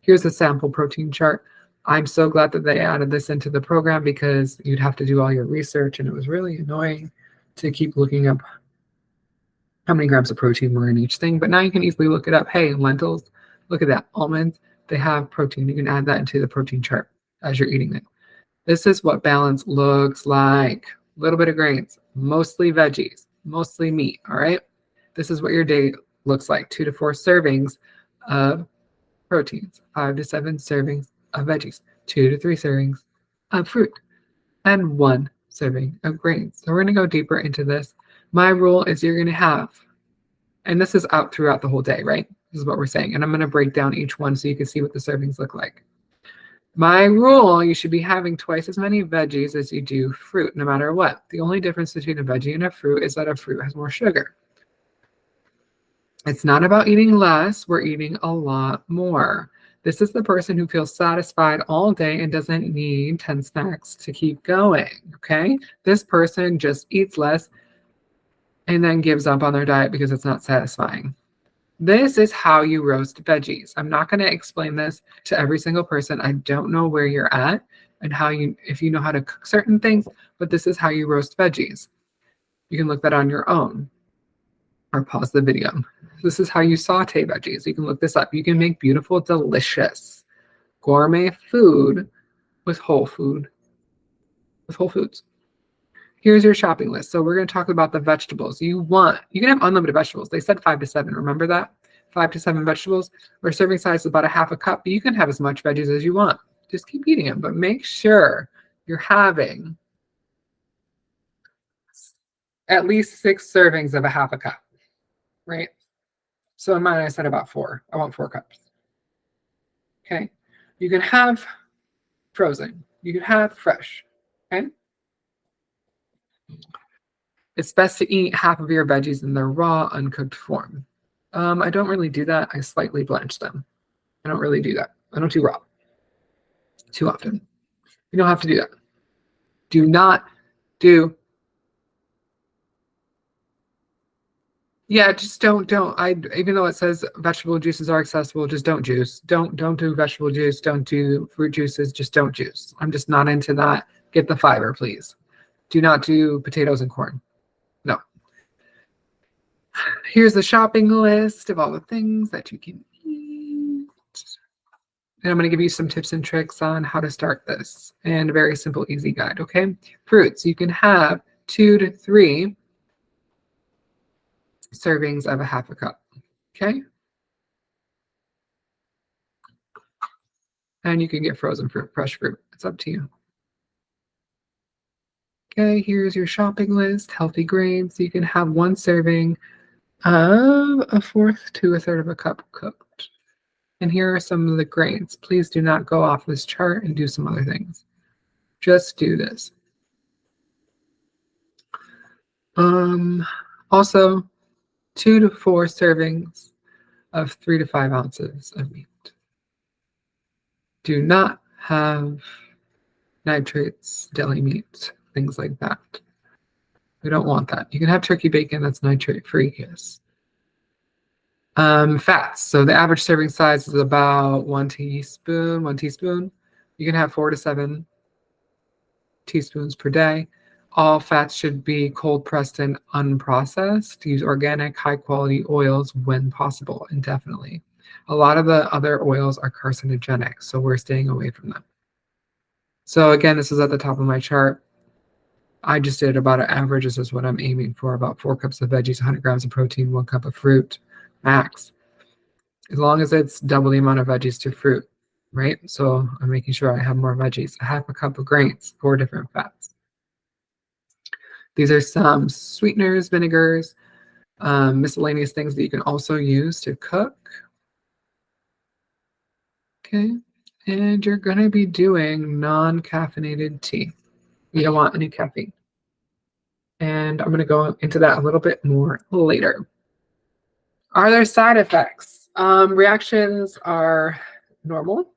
Here's a sample protein chart. I'm so glad that they added this into the program because you'd have to do all your research, and it was really annoying to keep looking up how many grams of protein were in each thing. But now you can easily look it up. Hey, lentils, look at that. Almonds, they have protein. You can add that into the protein chart as you're eating it. This is what balance looks like. A little bit of grains, mostly veggies, mostly meat, all right? This is what your day looks like. 2 to 4 servings of proteins, 5 to 7 servings of veggies, 2 to 3 servings of fruit, and 1 serving of grains. So we're going to go deeper into this. My rule is you're going to have, and this is out throughout the whole day, right? This is what we're saying. And I'm going to break down each one so you can see what the servings look like. My rule, you should be having twice as many veggies as you do fruit, no matter what. The only difference between a veggie and a fruit is that a fruit has more sugar. It's not about eating less. We're eating a lot more. This is the person who feels satisfied all day and doesn't need 10 snacks to keep going, okay? This person just eats less and then gives up on their diet because it's not satisfying. This is how you roast veggies. I'm not going to explain this to every single person. I don't know where you're at and if you know how to cook certain things, but this is how you roast veggies. You can look that on your own or pause the video. This is how you saute veggies. You can look this up. You can make beautiful, delicious gourmet food with whole foods. Here's your shopping list. So we're going to talk about the vegetables. You can have unlimited vegetables. They said 5 to 7. Remember that? 5 to 7 vegetables. Our serving size is about a half a cup. But you can have as much veggies as you want. Just keep eating them. But make sure you're having at least 6 servings of a half a cup. Right? So in mine, I said about 4. I want 4 cups. Okay? You can have frozen. You can have fresh. Okay? It's best to eat half of your veggies in their raw, uncooked form. I don't really do that. I slightly blanch them. I don't really do that. I don't do raw too often. You don't have to do that. Do not do. Yeah, just don't. Even though it says vegetable juices are accessible, just don't juice. Don't do vegetable juice. Don't do fruit juices. Just don't juice. I'm just not into that. Get the fiber, please. Do not do potatoes and corn. No. Here's the shopping list of all the things that you can eat. And I'm going to give you some tips and tricks on how to start this and a very simple, easy guide. Okay. Fruits. You can have 2 to 3 servings of a half a cup. Okay. And you can get frozen fruit, fresh fruit. It's up to you. Okay. Here's your shopping list. Healthy grains. You can have 1 serving of a fourth to a third of a cup cooked. And here are some of the grains. Please do not go off this chart and do some other things. Just do this. Also, 2 to 4 servings of 3 to 5 ounces of meat. Do not have nitrates, deli meat, things like that. We don't want that. You can have turkey bacon that's nitrate free, yes. Fats. So the average serving size is about 1 teaspoon. 1 teaspoon. You can have 4 to 7 teaspoons per day. All fats should be cold pressed and unprocessed. Use organic, high quality oils when possible, indefinitely. A lot of the other oils are carcinogenic, so we're staying away from them. So again, this is at the top of my chart. I just did about an average. This is what I'm aiming for. About 4 cups of veggies, 100 grams of protein, 1 cup of fruit, max. As long as it's double the amount of veggies to fruit, right? So I'm making sure I have more veggies. A half a cup of grains, 4 different fats. These are some sweeteners, vinegars, miscellaneous things that you can also use to cook. Okay. And you're going to be doing non-caffeinated tea. You don't want any caffeine. And I'm going to go into that a little bit more later. Are there side effects? Reactions are normal.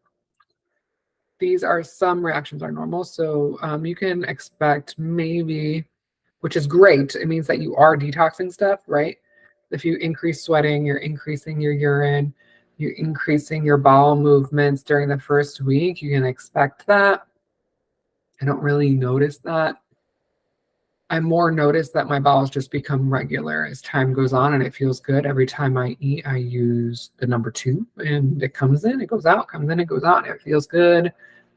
These are some reactions are normal. So you can expect maybe, which is great. It means that you are detoxing stuff, right? If you increase sweating, you're increasing your urine, you're increasing your bowel movements during the first week. You can expect that. I don't really notice that. I more notice that my bowels just become regular as time goes on, and it feels good. Every time I eat, I use the number 2, and it comes in, it goes out, comes in, it goes out. It feels good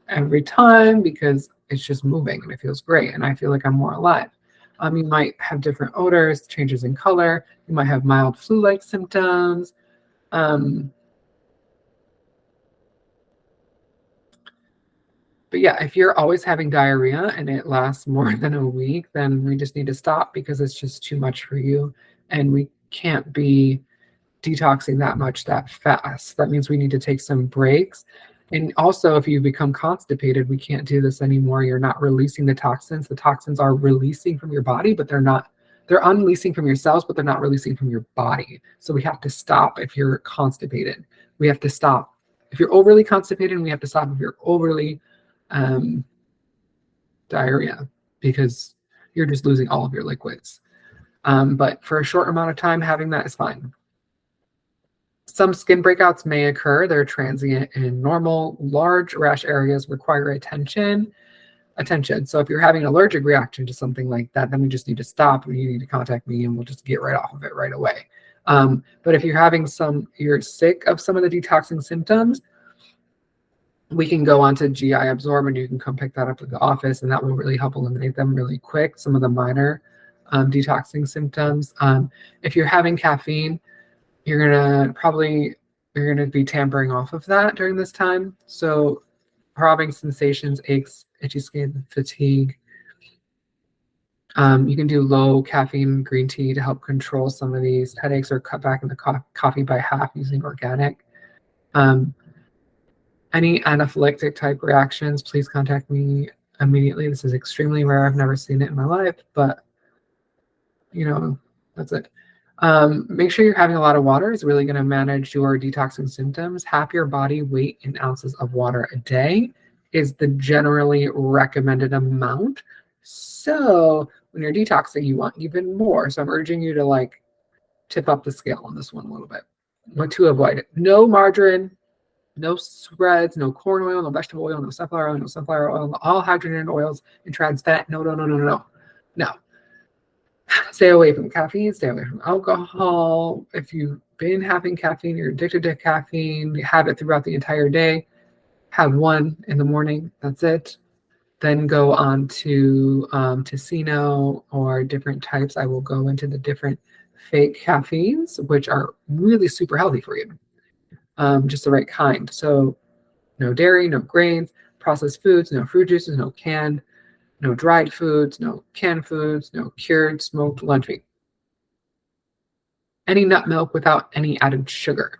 every time because it's just moving and it feels great, and I feel like I'm more alive. You might have different odors, changes in color. You might have mild flu-like symptoms. But yeah, if you're always having diarrhea and it lasts more than a week, then we just need to stop because it's just too much for you. And we can't be detoxing that much that fast. That means we need to take some breaks. And also, if you become constipated, we can't do this anymore. You're not releasing the toxins. The toxins are releasing from your body, but they're unreleasing from your cells, but they're not releasing from your body. So we have to stop if you're constipated. We have to stop. If you're overly constipated, we have to stop if you're overly diarrhea because you're just losing all of your liquids. But for a short amount of time, having that is fine. Some skin breakouts may occur. They're transient and normal. Large rash areas require attention. So if you're having an allergic reaction to something like that, then we just need to stop. You need to contact me and we'll just get right off of it right away. But if you're sick of some of the detoxing symptoms, we can go on to GI Absorb and you can come pick that up at the office, and that will really help eliminate them really quick, some of the minor detoxing symptoms. If you're having caffeine, you're gonna be tampering off of that during this time. So throbbing sensations, aches, itchy skin, fatigue. You can do low caffeine green tea to help control some of these headaches, or cut back in the coffee by half using organic. Any anaphylactic type reactions, please contact me immediately. This is extremely rare. I've never seen it in my life, but that's it. Make sure you're having a lot of water. It's really going to manage your detoxing symptoms. Half your body weight in ounces of water a day is the generally recommended amount. So when you're detoxing, you want even more. So I'm urging you to tip up the scale on this one a little bit. What to avoid it. No margarine, no spreads, no corn oil, no vegetable oil, no sunflower oil, all hydrogenated oils and trans fat. No. Stay away from caffeine, stay away from alcohol. If you've been having caffeine, you're addicted to caffeine, you have it throughout the entire day, Have one in the morning. That's it. Then go on to Tecino or different types. I will go into the different fake caffeines, which are really super healthy for you. Just the right kind. So no dairy, no grains, processed foods, no fruit juices, no canned, no dried foods, no canned foods, no cured, smoked lunch meat. Any nut milk without any added sugar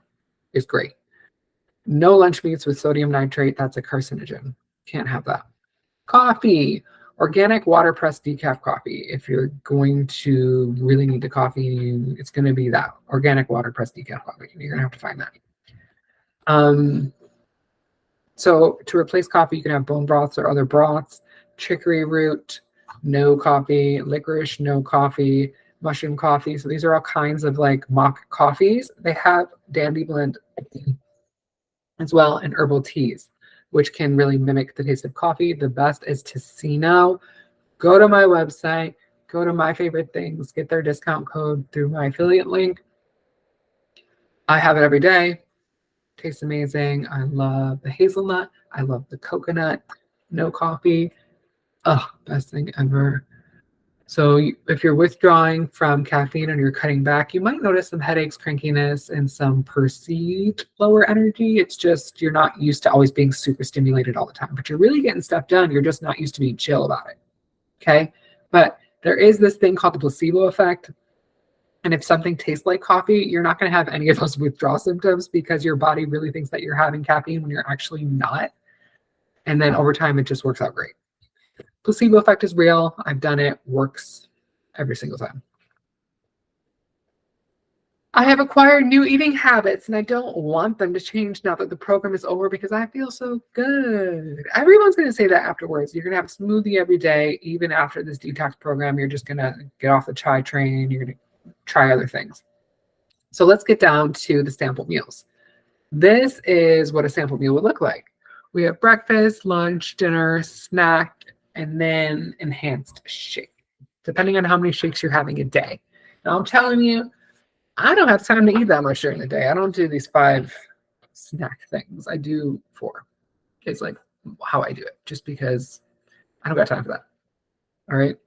is great. No lunch meats with sodium nitrate. That's a carcinogen. Can't have that. Coffee, organic water pressed decaf coffee. If you're going to really need the coffee, it's going to be that organic water pressed decaf coffee. You're going to have to find that. So to replace coffee, you can have bone broths or other broths. Chicory root, no coffee. Licorice, no coffee. Mushroom coffee. So these are all kinds of like mock coffees. They have Dandy Blend as well, and herbal teas, which can really mimic the taste of coffee. The best is Tecino. Go to my website, go to My Favorite Things, get their discount code through my affiliate link. I have it every day. Tastes amazing. I love the hazelnut. I love the coconut. No coffee. Oh, best thing ever. So if you're withdrawing from caffeine and you're cutting back, you might notice some headaches, crankiness, and some perceived lower energy. It's just you're not used to always being super stimulated all the time, but you're really getting stuff done. You're just not used to being chill about it. Okay. But there is this thing called the placebo effect. And if something tastes like coffee, you're not going to have any of those withdrawal symptoms because your body really thinks that you're having caffeine when you're actually not. And then over time, it just works out great. Placebo effect is real. I've done it. Works every single time. I have acquired new eating habits and I don't want them to change now that the program is over because I feel so good. Everyone's going to say that afterwards. You're going to have a smoothie every day. Even after this detox program, you're just going to get off the chai train. You're going to try other things. So let's get down to the sample meals. This is what a sample meal would look like. We have breakfast, lunch, dinner, snack, and then enhanced shake, depending on how many shakes you're having a day. Now, I'm telling you, I don't have time to eat that much during the day. I don't do these 5 snack things. I do 4. It's like how I do it, just because I don't got time for that. All right.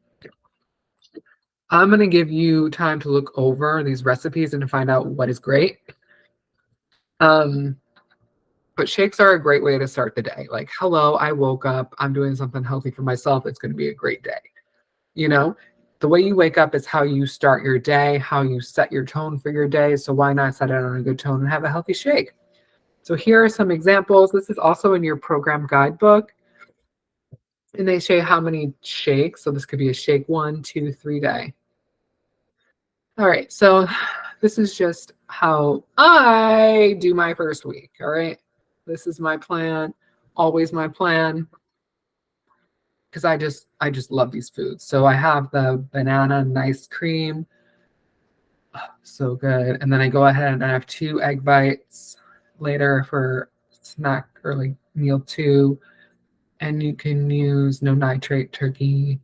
I'm going to give you time to look over these recipes and to find out what is great. But shakes are a great way to start the day. Like, hello, I woke up. I'm doing something healthy for myself. It's going to be a great day. You know, the way you wake up is how you start your day, how you set your tone for your day. So why not set it on a good tone and have a healthy shake? So here are some examples. This is also in your program guidebook. And they show you how many shakes. So this could be a shake 1, 2, 3 day. All right. So this is just how I do my first week. All right. This is my plan, always my plan, because I just love these foods. So I have the banana nice cream, oh, so good. And then I go ahead and I have 2 egg bites later for snack or like meal 2. And you can use no nitrate turkey,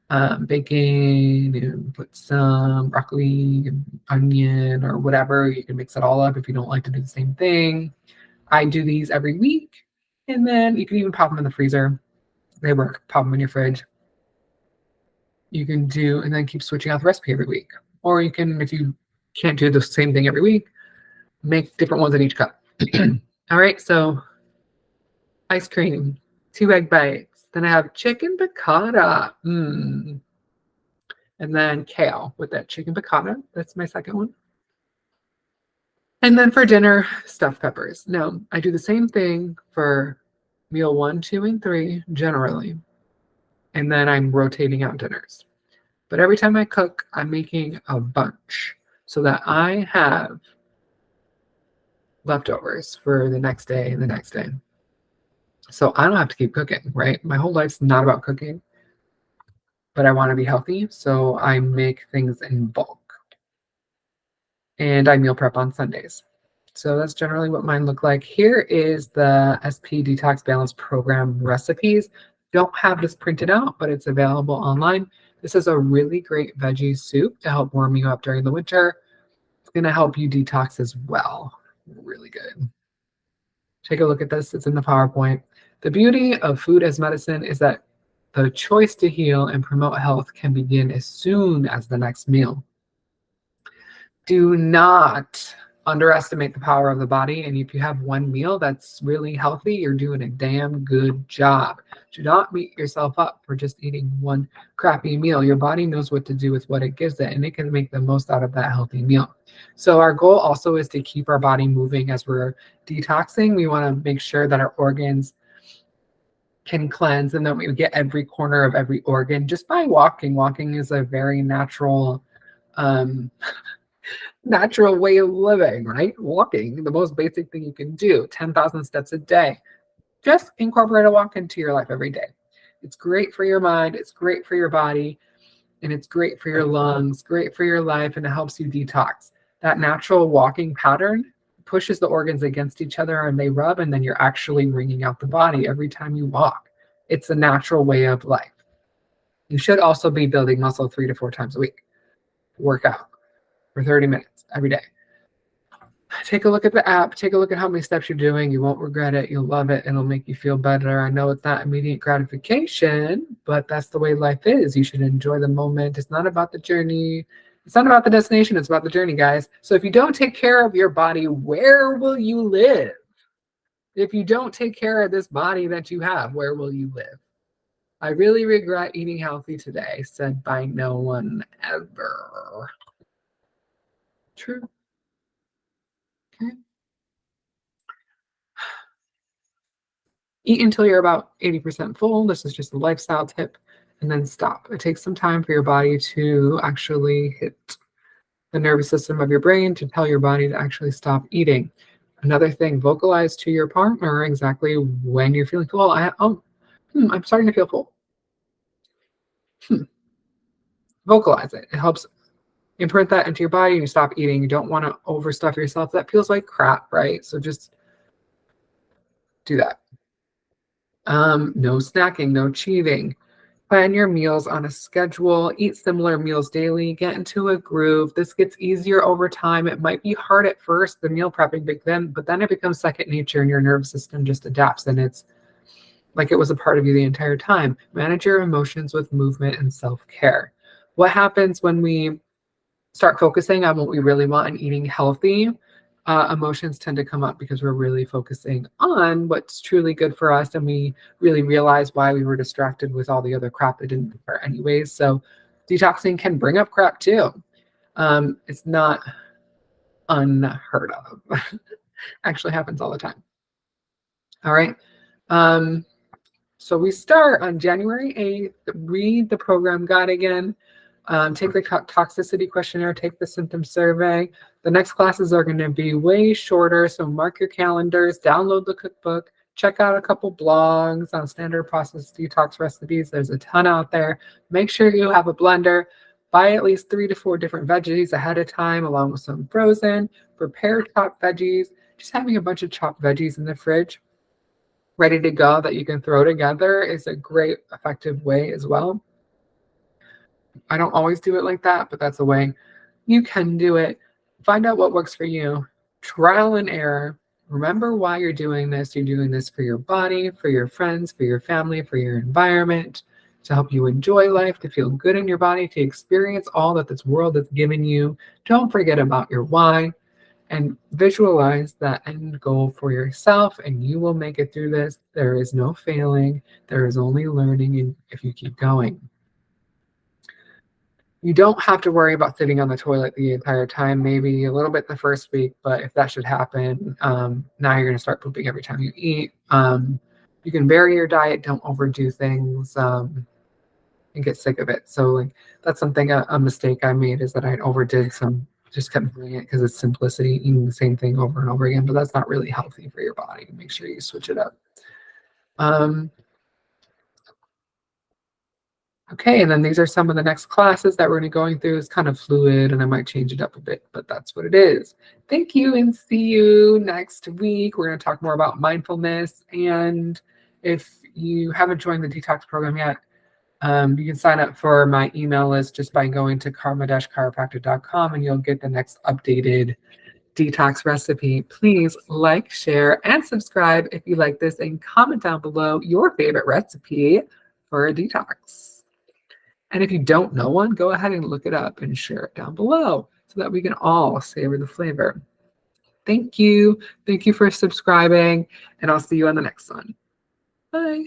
bacon, and put some broccoli and onion or whatever. You can mix it all up if you don't like to do the same thing. I do these every week, and then you can even pop them in the freezer. They work. Pop them in your fridge. You can do, and then keep switching out the recipe every week. Or you can, if you can't do the same thing every week, make different ones in each cup. All right, so ice cream, 2 egg bites. Then I have chicken piccata. And then kale with that chicken piccata. That's my second one. And then for dinner, stuffed peppers. No, I do the same thing for meal 1, 2, and 3 generally. And then I'm rotating out dinners. But every time I cook, I'm making a bunch so that I have leftovers for the next day and the next day. So I don't have to keep cooking, right? My whole life's not about cooking, but I want to be healthy. So I make things in bulk. And I meal prep on Sundays. So that's generally what mine look like. Here is the SP Detox Balance Program recipes. Don't have this printed out, but it's available online. This is a really great veggie soup to help warm you up during the winter. It's going to help you detox as well. Really good. Take a look at this. It's in the PowerPoint. The beauty of food as medicine is that the choice to heal and promote health can begin as soon as the next meal. Do not underestimate the power of the body. And if you have one meal that's really healthy, you're doing a damn good job. Do not beat yourself up for just eating one crappy meal. Your body knows what to do with what it gives it, and it can make the most out of that healthy meal. So our goal also is to keep our body moving as we're detoxing. We want to make sure that our organs can cleanse and that we get every corner of every organ just by walking. Walking is a very natural natural way of living, right? Walking, the most basic thing you can do, 10,000 steps a day. Just incorporate a walk into your life every day. It's great for your mind, it's great for your body, and it's great for your lungs, great for your life, and it helps you detox. That natural walking pattern pushes the organs against each other and they rub, and then you're actually wringing out the body every time you walk. It's a natural way of life. You should also be building muscle 3 to 4 times a week. Work out for 30 minutes every day. Take a look at the app. Take a look at how many steps you're doing. You won't regret it. You'll love it. It'll make you feel better. I know it's not immediate gratification, but that's the way life is. You should enjoy the moment. It's not about the journey. It's not about the destination. It's about the journey, guys. So if you don't take care of your body, where will you live? If you don't take care of this body that you have, where will you live? I really regret eating healthy today, said by no one ever. True. Okay. Eat until you're about 80% full. This is just a lifestyle tip. And then stop. It takes some time for your body to actually hit the nervous system of your brain to tell your body to actually stop eating. Another thing, vocalize to your partner exactly when you're feeling full. I'm starting to feel full. Vocalize it. It helps imprint that into your body and you stop eating. You don't want to overstuff yourself. That feels like crap, right? So just do that. No snacking, no cheating. Plan your meals on a schedule. Eat similar meals daily. Get into a groove. This gets easier over time. It might be hard at first, the meal prepping, but then it becomes second nature and your nervous system just adapts and it's like it was a part of you the entire time. Manage your emotions with movement and self-care. What happens when we start focusing on what we really want and eating healthy? Emotions tend to come up because we're really focusing on what's truly good for us and we really realize why we were distracted with all the other crap that didn't matter anyways. So detoxing can bring up crap too. It's not unheard of. Actually happens all the time. All right. So we start on January 8th. Read the program guide again. Take the toxicity questionnaire, take the symptom survey. The next classes are going to be way shorter, so mark your calendars, download the cookbook, check out a couple blogs on standard process detox recipes. There's a ton out there. Make sure you have a blender. Buy at least 3 to 4 different veggies ahead of time, along with some frozen. Prepare chopped veggies. Just having a bunch of chopped veggies in the fridge ready to go that you can throw together is a great, effective way as well. I don't always do it like that, but that's a way you can do it. Find out what works for you. Trial and error. Remember why you're doing this. You're doing this for your body, for your friends, for your family, for your environment, to help you enjoy life, to feel good in your body, to experience all that this world has given you. Don't forget about your why and visualize that end goal for yourself, and you will make it through this. There is no failing. There is only learning if you keep going. You don't have to worry about sitting on the toilet the entire time, maybe a little bit the first week, but if that should happen, now you're going to start pooping every time you eat. You can vary your diet, don't overdo things, and get sick of it. So like that's something, a mistake I made is that I overdid some, just kept doing it because it's simplicity, eating the same thing over and over again, but that's not really healthy for your body. Make sure you switch it up. Okay, and then these are some of the next classes that we're going to be going through. It's kind of fluid, and I might change it up a bit, but that's what it is. Thank you, and see you next week. We're going to talk more about mindfulness, and if you haven't joined the Detox program yet, you can sign up for my email list just by going to karma-chiropractic.com, and you'll get the next updated detox recipe. Please like, share, and subscribe if you like this, and comment down below your favorite recipe for a detox. And if you don't know one, go ahead and look it up and share it down below so that we can all savor the flavor. Thank you. Thank you for subscribing, and I'll see you on the next one. Bye.